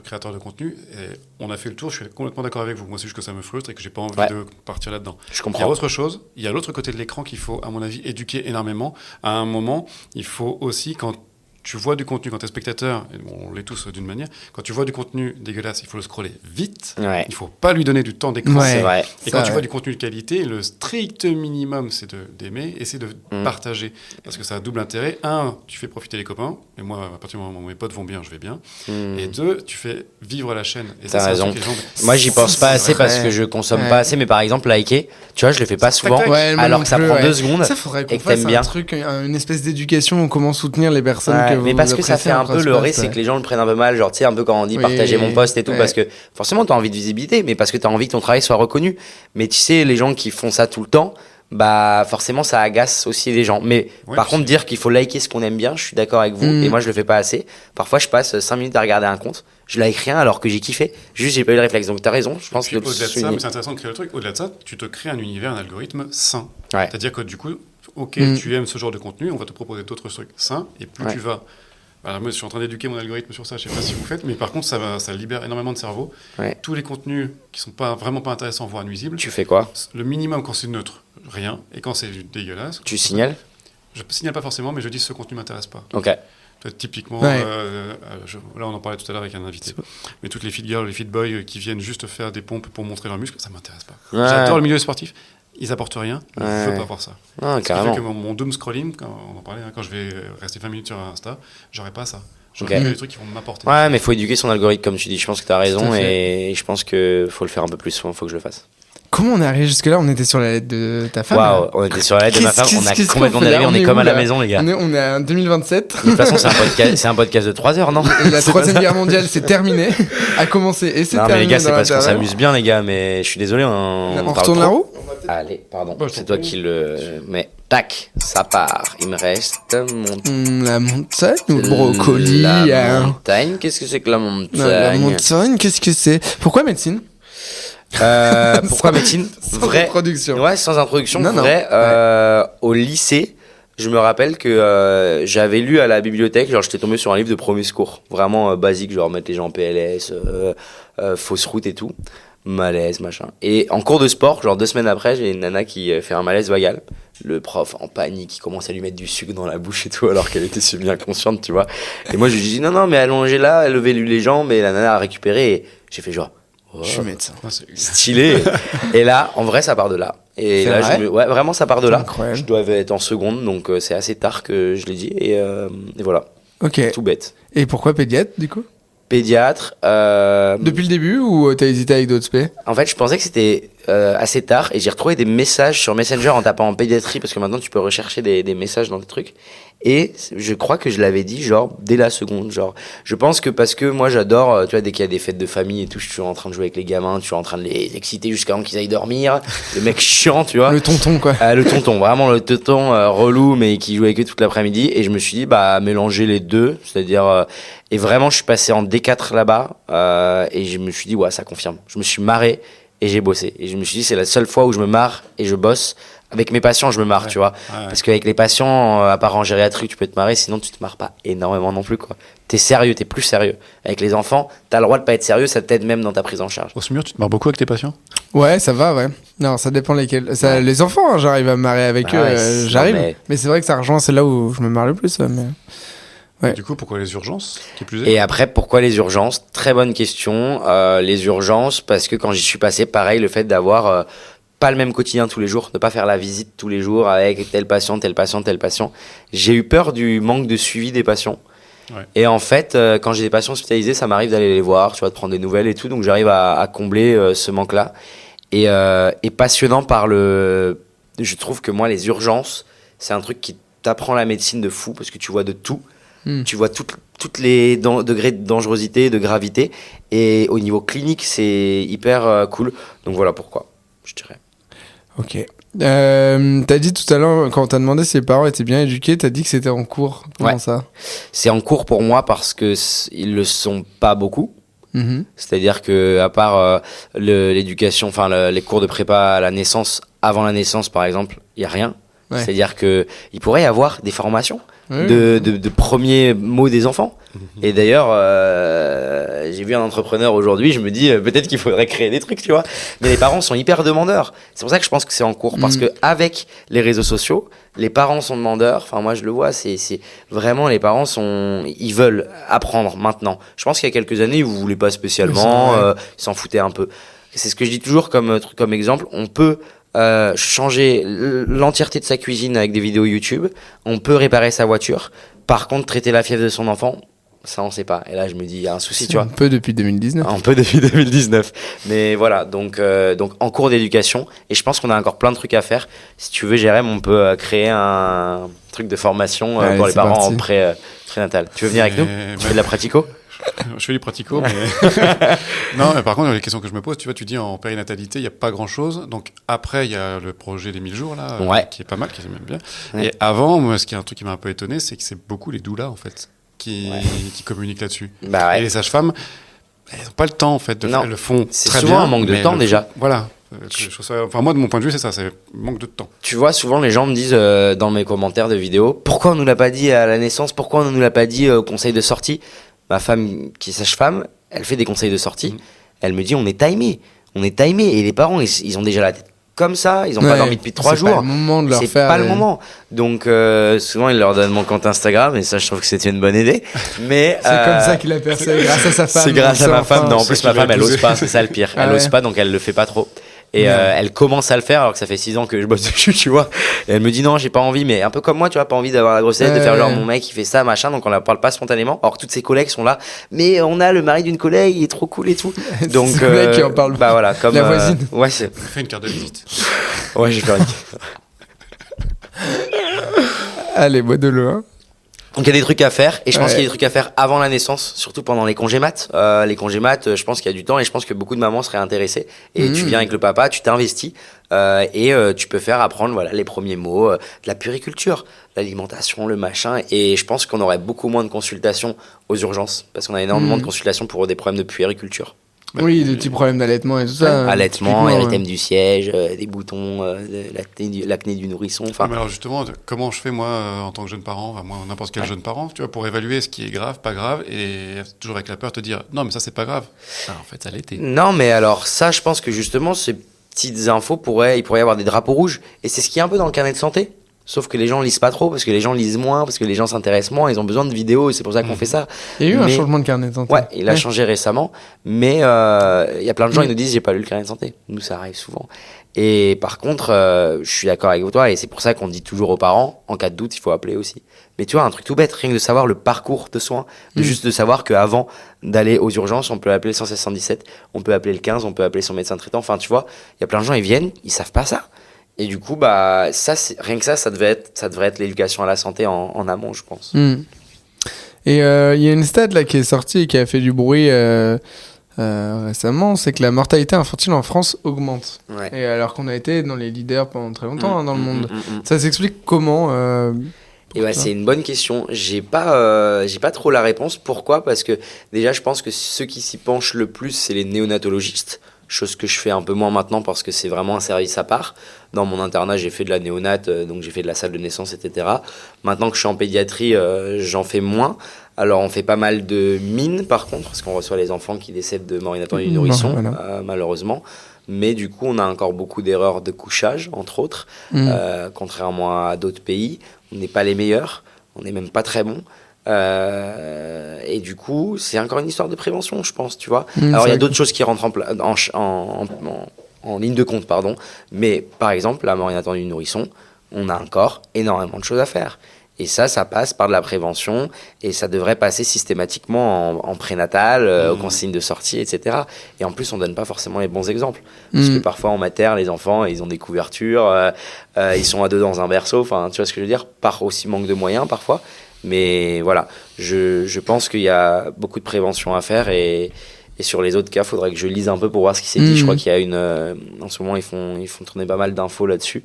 créateurs de contenu. Et on a fait le tour, je suis complètement d'accord avec vous. Moi, c'est juste que ça me frustre et que j'ai pas envie de partir là-dedans. Je comprends. Il y a autre chose. Il y a l'autre côté de l'écran qu'il faut, à mon avis, éduquer énormément. À un moment, il faut aussi, quand tu vois du contenu, quand tu es spectateur, et on l'est tous d'une manière, quand tu vois du contenu dégueulasse, il faut le scroller vite. Il ne faut pas lui donner du temps d'écran. C'est vrai. Et quand tu vois du contenu de qualité, le strict minimum, c'est d'aimer et c'est de partager. Parce que ça a double intérêt. Un, tu fais profiter les copains. Et moi, à partir du moment où mes potes vont bien, je vais bien. Et deux, tu fais vivre la chaîne. Et t'as raison. Moi, j'y pense pas assez parce que je consomme pas assez. Mais par exemple, liker, tu vois, je le fais pas souvent. Alors que ça prend 2 secondes. Ça, faudrait qu'on fasse un truc, une espèce d'éducation, comment soutenir les personnes. Mais parce que ça fait un peu le risque, c'est que les gens le prennent un peu mal, genre tu sais, un peu quand on dit partager mon post et tout, parce que forcément t'as envie de visibilité, mais parce que t'as envie que ton travail soit reconnu. Mais tu sais, les gens qui font ça tout le temps, bah forcément ça agace aussi les gens. Mais par contre, dire qu'il faut liker ce qu'on aime bien, je suis d'accord avec vous, et moi je le fais pas assez. Parfois je passe 5 minutes à regarder un compte, je like rien alors que j'ai kiffé, juste j'ai pas eu le réflexe. Donc t'as raison, je pense que au-delà de ça, mais c'est intéressant de créer le truc, au-delà de ça, tu te crées un univers, un algorithme sain. C'est-à-dire que du coup, tu aimes ce genre de contenu, on va te proposer d'autres trucs sains, et plus tu vas. Alors moi, je suis en train d'éduquer mon algorithme sur ça, je sais pas si vous faites, mais par contre, ça libère énormément de cerveau. Tous les contenus qui sont vraiment pas intéressants, voire nuisibles. Tu fais quoi? Le minimum quand c'est neutre, rien. Et quand c'est dégueulasse. Tu signales? Je signale pas forcément, mais je dis ce contenu m'intéresse pas. Ok. Typiquement, là on en parlait tout à l'heure avec un invité, mais toutes les fit girls, les fit boys qui viennent juste faire des pompes pour montrer leurs muscles, ça m'intéresse pas. J'adore le milieu sportif. Ils apportent rien, je ne veux pas voir ça. Ce qui fait que mon doom scrolling, quand on en parlait, quand je vais rester 20 minutes sur Insta, j'aurais pas ça. J'aurais des trucs qui vont m'apporter. Ouais, mais il faut éduquer son algorithme, comme tu dis. Je pense que tu as raison et je pense qu'il faut le faire un peu plus souvent, il faut que je le fasse. Comment on est arrivé jusque-là? On était sur la lettre de ta femme. Waouh, on était sur la lettre de ma femme. On a complètement dérivé. On est comme à la maison, les gars. On est en 2027. De toute façon, c'est un podcast de 3 heures, non? La 3e guerre mondiale, c'est terminé. A commencé et c'est terminé. Non, mais les gars, c'est parce qu'on s'amuse bien, les gars. Mais je suis désolé. On retourne la roue? Allez, pardon. C'est toi qui le mets. Tac, ça part. Il me reste la montagne ou le brocoli? La montagne, qu'est-ce que c'est que la montagne? La montagne, qu'est-ce que c'est? Pourquoi médecine? Pourquoi médecine? Sans introduction. Ouais, sans introduction. Au lycée, je me rappelle que j'avais lu à la bibliothèque, genre j'étais tombé sur un livre de premiers secours, vraiment basique, genre mettre les gens en PLS, fausse route et tout, malaise, machin. Et en cours de sport, genre 2 semaines après, j'ai une nana qui fait un malaise vagal. Le prof en panique, il commence à lui mettre du sucre dans la bouche et tout, alors qu'elle était semi-inconsciente, tu vois. Et moi je lui dis non, mais allongez-la, levez-lui les jambes, et la nana a récupéré, et j'ai fait genre. Je suis médecin. Stylé. Et là, en vrai, ça part de là. Et là, vraiment, ça part de là. Incroyable. Je dois être en seconde, donc c'est assez tard que je l'ai dit. Et voilà. Ok. Tout bête. Et pourquoi pédiatre, du coup? Pédiatre. Depuis le début ou t'as hésité avec d'autres spé? En fait, je pensais que c'était assez tard et j'ai retrouvé des messages sur Messenger en tapant en pédiatrie parce que maintenant tu peux rechercher des messages dans des trucs. Et je crois que je l'avais dit genre dès la seconde, genre je pense que parce que moi j'adore, tu vois, dès qu'il y a des fêtes de famille et tout, je suis en train de jouer avec les gamins, je suis en train de les exciter jusqu'à temps qu'ils aillent dormir, le mec chiant, tu vois. Le tonton, quoi. Le tonton, vraiment le tonton relou mais qui joue avec eux toute l'après-midi. Et je me suis dit bah mélanger les deux, c'est-à-dire et vraiment je suis passé en D4 là-bas et je me suis dit ouais ça confirme. Je me suis marré et j'ai bossé et je me suis dit c'est la seule fois où je me marre et je bosse. Avec mes patients, je me marre, tu vois. Parce qu'avec les patients, à part en gériatrie, tu peux te marrer, sinon tu te marres pas énormément non plus, quoi. T'es sérieux, t'es plus sérieux. Avec les enfants, t'as le droit de pas être sérieux, ça t'aide même dans ta prise en charge. Au SMUR, tu te marres beaucoup avec tes patients? Ouais, ça va, ouais. Non, ça dépend lesquels. Ça, Ouais. Les enfants, hein, j'arrive à me marrer avec eux, j'arrive. Mais c'est vrai que ça rejoint, c'est là où je me marre le plus. Mais... Ouais. Du coup, pourquoi les urgences qui plus est? Et après, pourquoi les urgences? Très bonne question. Les urgences, parce que quand j'y suis passé, pareil, le fait d'avoir pas le même quotidien tous les jours, de pas faire la visite tous les jours avec tel patient, tel patient, tel patient. J'ai eu peur du manque de suivi des patients. Ouais. Et en fait, quand j'ai des patients hospitalisés, ça m'arrive d'aller les voir, tu vois, de prendre des nouvelles et tout. Donc j'arrive à combler ce manque-là. Et passionnant par le... Je trouve que moi, les urgences, c'est un truc qui t'apprend la médecine de fou parce que tu vois de tout. Tu vois toutes les degrés de dangerosité, de gravité. Et au niveau clinique, c'est hyper cool. Donc voilà pourquoi, je dirais. Ok. T'as dit tout à l'heure, quand on t'a demandé si les parents étaient bien éduqués, t'as dit que c'était en cours. Comment ça? C'est en cours pour moi parce que ils le sont pas beaucoup. C'est-à-dire que à part l'éducation, enfin les cours de prépa à la naissance, avant la naissance par exemple, il y a rien. Ouais. C'est-à-dire que il pourrait y avoir des formations de premiers mots des enfants. Et d'ailleurs, j'ai vu un entrepreneur aujourd'hui, je me dis peut-être qu'il faudrait créer des trucs, tu vois. Mais les parents sont hyper demandeurs. C'est pour ça que je pense que c'est en cours parce que avec les réseaux sociaux, les parents sont demandeurs. Enfin, moi je le vois, c'est vraiment les parents ils veulent apprendre maintenant. Je pense qu'il y a quelques années, ils vous voulaient pas spécialement, ils s'en foutaient un peu. C'est ce que je dis toujours comme exemple. On peut changer l'entièreté de sa cuisine avec des vidéos YouTube. On peut réparer sa voiture. Par contre, traiter la fièvre de son enfant, ça on sait pas. Et là, je me dis, il y a un souci, tu vois. Un peu depuis 2019. Un peu depuis 2019. Mais voilà, donc en cours d'éducation. Et je pense qu'on a encore plein de trucs à faire. Si tu veux, Jérém, on peut créer un truc de formation pour les parents en prénatal. Tu veux venir avec nous? Tu fais de la pratico? Je fais du pratico, mais... Non, mais par contre, les questions que je me pose, tu vois, tu dis en périnatalité, il n'y a pas grand-chose. Donc après, il y a le projet des 1000 jours, là, qui est pas mal, qui est même bien. Ouais. Et avant, moi, ce qui est un truc qui m'a un peu étonné, c'est que c'est beaucoup les doulas, en fait, qui communiquent là-dessus. Bah ouais. Et les sages-femmes, elles n'ont pas le temps, en fait, de faire, elles le font c'est très bien. C'est souvent un manque de temps, déjà. Voilà. Enfin, moi, de mon point de vue, c'est ça, c'est manque de temps. Tu vois, souvent les gens me disent dans mes commentaires de vidéos, pourquoi on nous l'a pas dit à la naissance, pourquoi on nous l'a pas dit au conseil de sortie? Ma femme, qui est sage-femme, elle fait des conseils de sortie. Elle me dit, on est timé. Et les parents, ils ont déjà la tête comme ça, ils n'ont pas dormi depuis 3 jours. C'est pas le moment de leur faire. C'est pas le moment. Donc, souvent, ils leur donnent mon compte Instagram, et ça, je trouve que c'était une bonne idée. Mais, c'est comme ça qu'il a percé, grâce à sa femme. C'est grâce à ma femme. Non, en plus, ma femme, elle ose pas, c'est ça le pire. Elle ose pas, donc elle le fait pas trop. Et elle commence à le faire alors que ça fait 6 ans que je bosse dessus, tu vois. Et elle me dit non, j'ai pas envie, mais un peu comme moi, tu vois, pas envie d'avoir la grossesse, de faire genre mon mec il fait ça, machin, donc on la parle pas spontanément. Alors que toutes ses collègues sont là, mais on a le mari d'une collègue, il est trop cool et tout. Donc qui en parle. Bah voilà, comme la voisine. Ouais, c'est. Fais une carte de visite. Ouais, j'ai fait une. Allez, bois de l'eau. Hein. Donc il y a des trucs à faire et je pense qu'il y a des trucs à faire avant la naissance, surtout pendant les congés mat. Les congés mat, je pense qu'il y a du temps et je pense que beaucoup de mamans seraient intéressées. Et tu viens avec le papa, tu t'investis et tu peux faire apprendre les premiers mots, de la puériculture, l'alimentation, le machin. Et je pense qu'on aurait beaucoup moins de consultations aux urgences parce qu'on a énormément de consultations pour des problèmes de puériculture. Oui, des petits problèmes d'allaitement et tout ça. Allaitement, érythème du siège, des boutons, l'acné du nourrisson. Mais alors justement, comment je fais moi en tant que jeune parent, moi n'importe quel jeune parent, tu vois, pour évaluer ce qui est grave, pas grave, et toujours avec la peur te dire non mais ça c'est pas grave. Ah, en fait ça l'était. Non mais alors ça, je pense que justement ces petites infos il pourrait y avoir des drapeaux rouges et c'est ce qui est un peu dans le carnet de santé. Sauf que les gens lisent pas trop, parce que les gens lisent moins, parce que les gens s'intéressent moins, ils ont besoin de vidéos, et c'est pour ça qu'on fait ça. Il y a eu un changement de carnet de santé. Ouais, il a changé récemment, mais il y a plein de gens qui nous disent j'ai pas lu le carnet de santé. Nous, ça arrive souvent. Et par contre, je suis d'accord avec toi, et c'est pour ça qu'on dit toujours aux parents, en cas de doute, il faut appeler aussi. Mais tu vois, un truc tout bête, rien que de savoir le parcours de soins, juste de savoir qu'avant d'aller aux urgences, on peut appeler le 116 on peut appeler le 15, on peut appeler son médecin traitant. Enfin, tu vois, il y a plein de gens, ils viennent, ils savent pas ça. Et du coup, bah, ça, rien que ça devrait être l'éducation à la santé en amont, je pense. Et il y a une stat là qui est sortie et qui a fait du bruit récemment, c'est que la mortalité infantile en France augmente. Ouais. Et alors qu'on a été dans les leaders pendant très longtemps dans le monde. Ça s'explique comment Et ouais, c'est une bonne question. J'ai pas trop la réponse. Pourquoi ? Parce que déjà, je pense que ceux qui s'y penchent le plus, c'est les néonatologistes. Chose que je fais un peu moins maintenant parce que c'est vraiment un service à part. Dans mon internat, j'ai fait de la néonate, donc j'ai fait de la salle de naissance, etc. Maintenant que je suis en pédiatrie, j'en fais moins. Alors, on fait pas mal de mines, par contre, parce qu'on reçoit les enfants qui décèdent de mort inattendue du nourrisson, malheureusement. Mais du coup, on a encore beaucoup d'erreurs de couchage, entre autres. Contrairement à d'autres pays, on n'est pas les meilleurs, on n'est même pas très bons. Et du coup, c'est encore une histoire de prévention, je pense, tu vois. Alors, il y a d'autres choses qui rentrent en ligne de compte, pardon. Mais par exemple, la mort inattendue du nourrisson, on a encore énormément de choses à faire. Et ça passe par de la prévention et ça devrait passer systématiquement en prénatal, aux consignes de sortie, etc. Et en plus, on donne pas forcément les bons exemples. Parce que parfois, en mater, les enfants, ils ont des couvertures, ils sont à deux dans un berceau. Enfin, tu vois ce que je veux dire ? Par aussi manque de moyens, parfois. Mais voilà, je pense qu'il y a beaucoup de prévention à faire et sur les autres cas, il faudrait que je lise un peu pour voir ce qui s'est dit. Je crois qu'il y a en ce moment, ils font tourner pas mal d'infos là-dessus.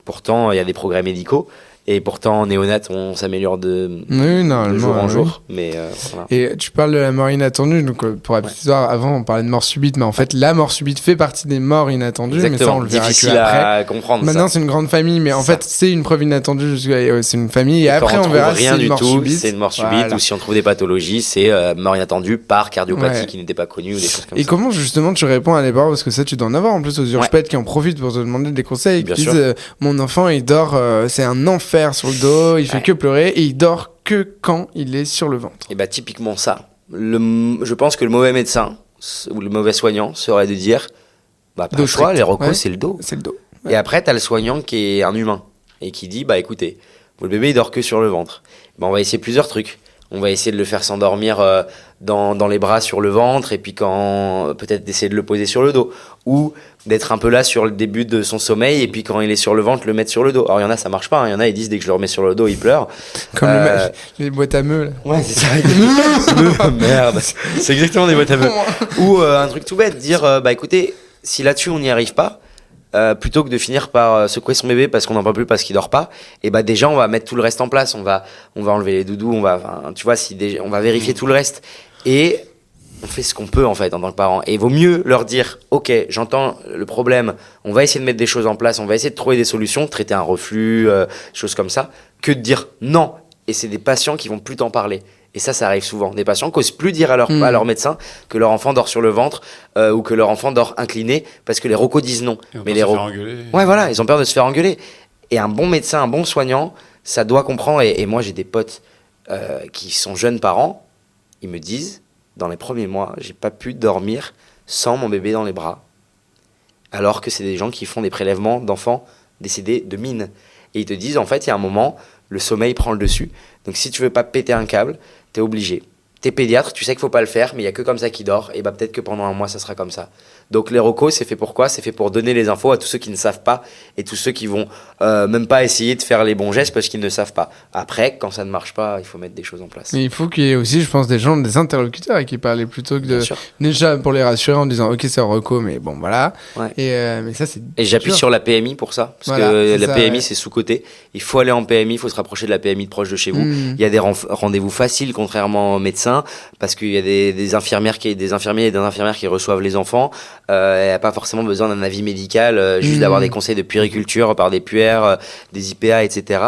Pourtant, il y a des progrès médicaux. Et pourtant, en néonat, on s'améliore de jour en jour. Mais, voilà. Et tu parles de la mort inattendue. Donc, pour la petite histoire, avant, on parlait de mort subite. Mais en fait, la mort subite fait partie des morts inattendues. Exactement. Mais ça, on le verra difficile qu'après. à comprendre. Maintenant, c'est une grande famille. Mais en fait, c'est une preuve inattendue. C'est une famille. Et après, on verra si c'est une mort subite. C'est une mort subite. Voilà. Ou si on trouve des pathologies, c'est mort inattendue par cardiopathie qui n'était pas connue ou des choses comme ça. Et comment, justement, tu réponds à des parents ? Parce que ça, tu dois en avoir en plus aux urgpèdes qui en profitent pour te demander des conseils. Qui disent mon enfant, il dort, c'est un enfer sur le dos. Il fait que pleurer et il dort que quand il est sur le ventre. Et bah typiquement ça. Je pense que le mauvais médecin ou le mauvais soignant serait de dire pas le choix, les recos c'est le dos. C'est le dos. Ouais. Et après t'as le soignant qui est un humain et qui dit bah écoutez, le bébé il dort que sur le ventre. Bah, on va essayer plusieurs trucs. On va essayer de le faire s'endormir dans les bras sur le ventre et puis peut-être d'essayer de le poser sur le dos ou d'être un peu là sur le début de son sommeil et puis quand il est sur le ventre le mettre sur le dos. Alors il y en a ça marche pas, il y en a ils disent dès que je le remets sur le dos il pleure. Comme les boîtes à meules. Ouais c'est ça. Merde, c'est exactement des boîtes à meules. Ou un truc tout bête, dire bah écoutez si là-dessus on n'y arrive pas. Plutôt que de finir par secouer son bébé parce qu'on n'en peut plus parce qu'il dort pas, et bah déjà on va mettre tout le reste en place, on va enlever les doudous, tu vois on va vérifier tout le reste et on fait ce qu'on peut en fait en tant que parent. Et il vaut mieux leur dire ok j'entends le problème, on va essayer de mettre des choses en place, on va essayer de trouver des solutions, traiter un reflux, choses comme ça, que de dire non. Et c'est des patients qui vont plus t'en parler. Et ça arrive souvent. Des patients n'osent plus dire à leur médecin que leur enfant dort sur le ventre ou que leur enfant dort incliné parce que les recos disent non. Mais les recos. Ouais, voilà, ils ont peur de se faire engueuler. Et un bon médecin, un bon soignant, ça doit comprendre. Et moi, j'ai des potes qui sont jeunes parents. Ils me disent, dans les premiers mois, j'ai pas pu dormir sans mon bébé dans les bras. Alors que c'est des gens qui font des prélèvements d'enfants décédés de mine. Et ils te disent, en fait, il y a un moment, le sommeil prend le dessus. Donc si tu veux pas péter un câble, t'es obligé. T'es pédiatre, tu sais qu'il faut pas le faire, mais il y a que comme ça qu'il dort, et bah peut-être que pendant un mois ça sera comme ça. Donc les recos, c'est fait pour quoi ? C'est fait pour donner les infos à tous ceux qui ne savent pas, et tous ceux qui vont même pas essayer de faire les bons gestes parce qu'ils ne savent pas. Après, quand ça ne marche pas, il faut mettre des choses en place. Mais il faut qu'il y ait aussi, je pense, des interlocuteurs à qui parler plutôt que de... Déjà pour les rassurer en disant ok c'est un reco, mais bon voilà. Ouais. Mais ça c'est... Et j'appuie sur la PMI pour ça, parce que la PMI c'est sous-coté. Il faut aller en PMI, il faut se rapprocher de la PMI de proche de chez vous. Il y a des rendez-vous faciles contrairement aux médecins, parce qu'il y a des infirmières et des infirmières qui reçoivent les enfants. Il n'y a pas forcément besoin d'un avis médical, juste d'avoir des conseils de puériculture par des puères, des IPA, etc.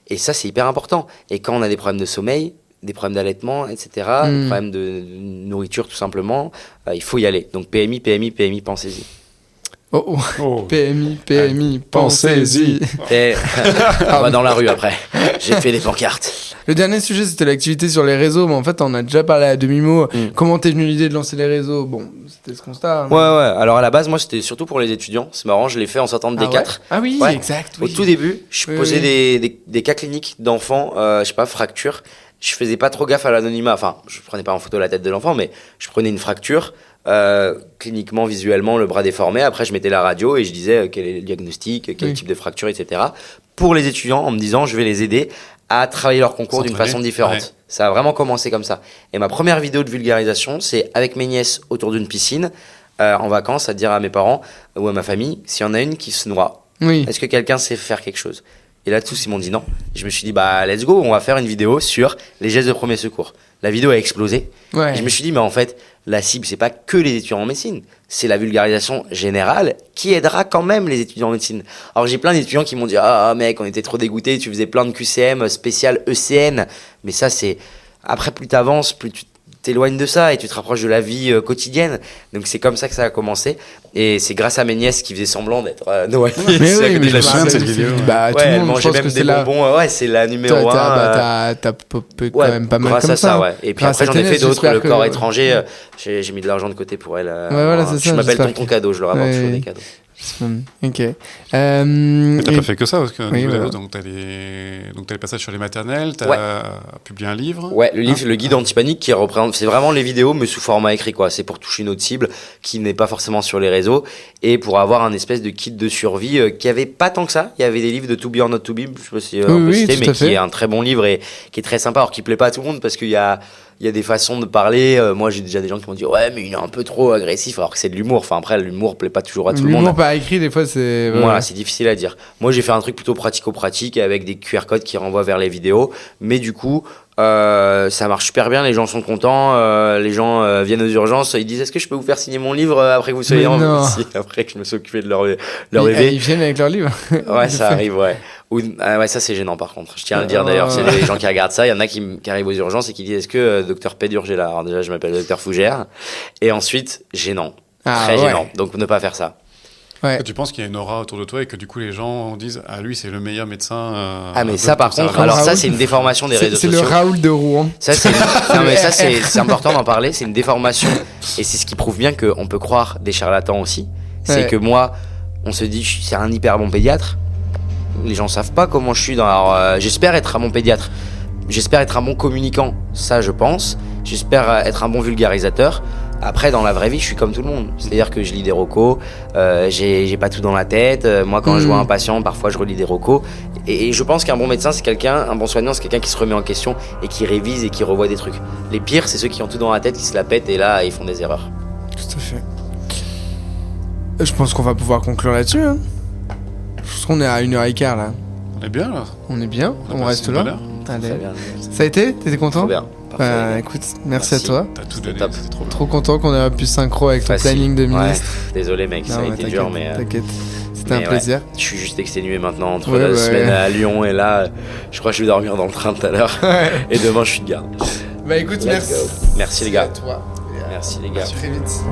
Et ça, c'est hyper important. Et quand on a des problèmes de sommeil, des problèmes d'allaitement, etc., des problèmes de nourriture tout simplement, il faut y aller. Donc PMI, pensez-y. Oh, oh. Oh. PMI, pensez-y. Et on va dans la rue après. J'ai fait des pancartes. Le dernier sujet, c'était l'activité sur les réseaux, mais en fait, on a déjà parlé à demi-mot. Comment t'es venu l'idée de lancer les réseaux? Bon, c'était ce constat. Ouais. Alors à la base, moi, c'était surtout pour les étudiants. C'est marrant, je l'ai fait en sortant de D4. Ouais. Ah oui, Ouais. exact. Au Oui. tout début, je posais des cas cliniques d'enfants, je sais pas, fractures. Je faisais pas trop gaffe à l'anonymat. Enfin, je prenais pas en photo la tête de l'enfant, mais je prenais une fracture. Cliniquement, visuellement, le bras déformé. Après, je mettais la radio et je disais quel est le diagnostic, quel type de fracture, etc. Pour les étudiants, en me disant je vais les aider à travailler leur concours d'une façon différente. Ouais. Ça a vraiment commencé comme ça. Et ma première vidéo de vulgarisation, c'est avec mes nièces autour d'une piscine, en vacances, à dire à mes parents ou à ma famille, s'il y en a une qui se noie, est-ce que quelqu'un sait faire quelque chose? Et là, tous, ils m'ont dit non. Et je me suis dit, bah, let's go, on va faire une vidéo sur les gestes de premier secours. La vidéo a explosé. Ouais. Et je me suis dit, mais en fait, la cible, c'est pas que les étudiants en médecine. C'est la vulgarisation générale qui aidera quand même les étudiants en médecine. Alors, j'ai plein d'étudiants qui m'ont dit, ah, mec, on était trop dégoûtés, tu faisais plein de QCM spécial ECN. Mais ça, c'est, après, plus t'avances, plus tu t'éloignes de ça et tu te rapproches de la vie quotidienne. Donc c'est comme ça que ça a commencé et c'est grâce à mes nièces qui faisaient semblant d'être Noël. Mais oui, mais je me souviens de cette vidéo. Bah, tout le monde, je pense même que c'est des bonbons. Ouais, c'est la numéro 1. T'as popé quand même pas mal grâce comme à ça. ça. Ouais. Et puis après j'en ai fait d'autres. Le corps étranger, j'ai mis de l'argent de côté pour elle. Ouais, voilà, c'est ça. Je m'appelle Tonton Cadeau. Je leur apporte toujours des cadeaux. Ok. Mais t'as pas fait que ça, parce que donc t'as les passages sur les maternelles, t'as publié un livre. Ouais, le livre, le guide anti-panique qui représente, c'est vraiment les vidéos, mais sous format écrit, quoi. C'est pour toucher une autre cible qui n'est pas forcément sur les réseaux et pour avoir un espèce de kit de survie qui avait pas tant que ça. Il y avait des livres de To Be or Not To Be, je sais pas si on peut citer, mais qui est un très bon livre et qui est très sympa, alors qui plaît pas à tout le monde parce qu'il y a des façons de parler. Moi, j'ai déjà des gens qui m'ont dit ouais, mais il est un peu trop agressif, alors que c'est de l'humour. Enfin, après, l'humour plaît pas toujours à tout le monde. L'humour pas écrit, des fois, c'est. Voilà, c'est difficile à dire. Moi, j'ai fait un truc plutôt pratico-pratique avec des QR codes qui renvoient vers les vidéos. Mais du coup, ça marche super bien. Les gens sont contents. Les gens viennent aux urgences. Ils disent est-ce que je peux vous faire signer mon livre après que vous soyez en vie? Après que je me suis occupé de leur bébé. Ils viennent avec leur livre. Ouais, ça arrive, ouais. Ouais, ça c'est gênant par contre. Je tiens à le dire d'ailleurs. C'est les gens qui regardent ça. Il y en a qui arrivent aux urgences et qui disent est-ce que docteur Pédurge est là? Alors déjà, je m'appelle docteur Fougère. Et ensuite, gênant. Très gênant. Donc ne pas faire ça. Ouais. Tu penses qu'il y a une aura autour de toi et que du coup les gens disent ah lui c'est le meilleur médecin. Ah mais ça par contre, alors ça c'est une déformation des réseaux sociaux. C'est le Raoul de Rouen. Ça c'est non mais ça c'est important d'en parler. C'est une déformation et c'est ce qui prouve bien qu'on peut croire des charlatans aussi. C'est que moi, on se dit c'est un hyper bon pédiatre. Les gens savent pas comment je suis dans. Alors j'espère être un bon pédiatre. J'espère être un bon communicant. Ça je pense. J'espère être un bon vulgarisateur. Après, dans la vraie vie, je suis comme tout le monde. C'est-à-dire que je lis des recos, j'ai pas tout dans la tête. Moi, quand je vois un patient, parfois, je relis des recos. Et je pense qu'un bon médecin, c'est un bon soignant, c'est quelqu'un qui se remet en question et qui révise et qui revoit des trucs. Les pires, c'est ceux qui ont tout dans la tête, qui se la pètent et là, ils font des erreurs. Tout à fait. Je pense qu'on va pouvoir conclure là-dessus. Hein. Je pense qu'on est à 1h15 là. On est bien là. On est bien, on reste là. Allez. Bien. Ça a été? T'étais content? Trop bien. Écoute, merci à toi. T'as tout donné, c'est trop content qu'on ait pu synchro avec ton planning de ministre. Désolé mec, ça a été dur mais... T'inquiète, c'était un plaisir. Je suis juste exténué maintenant entre la semaine à Lyon et là, je crois que je vais dormir dans le train tout à l'heure. Et demain je suis de garde. Bah écoute, merci. Merci les gars. À toi. Merci les gars. À très vite.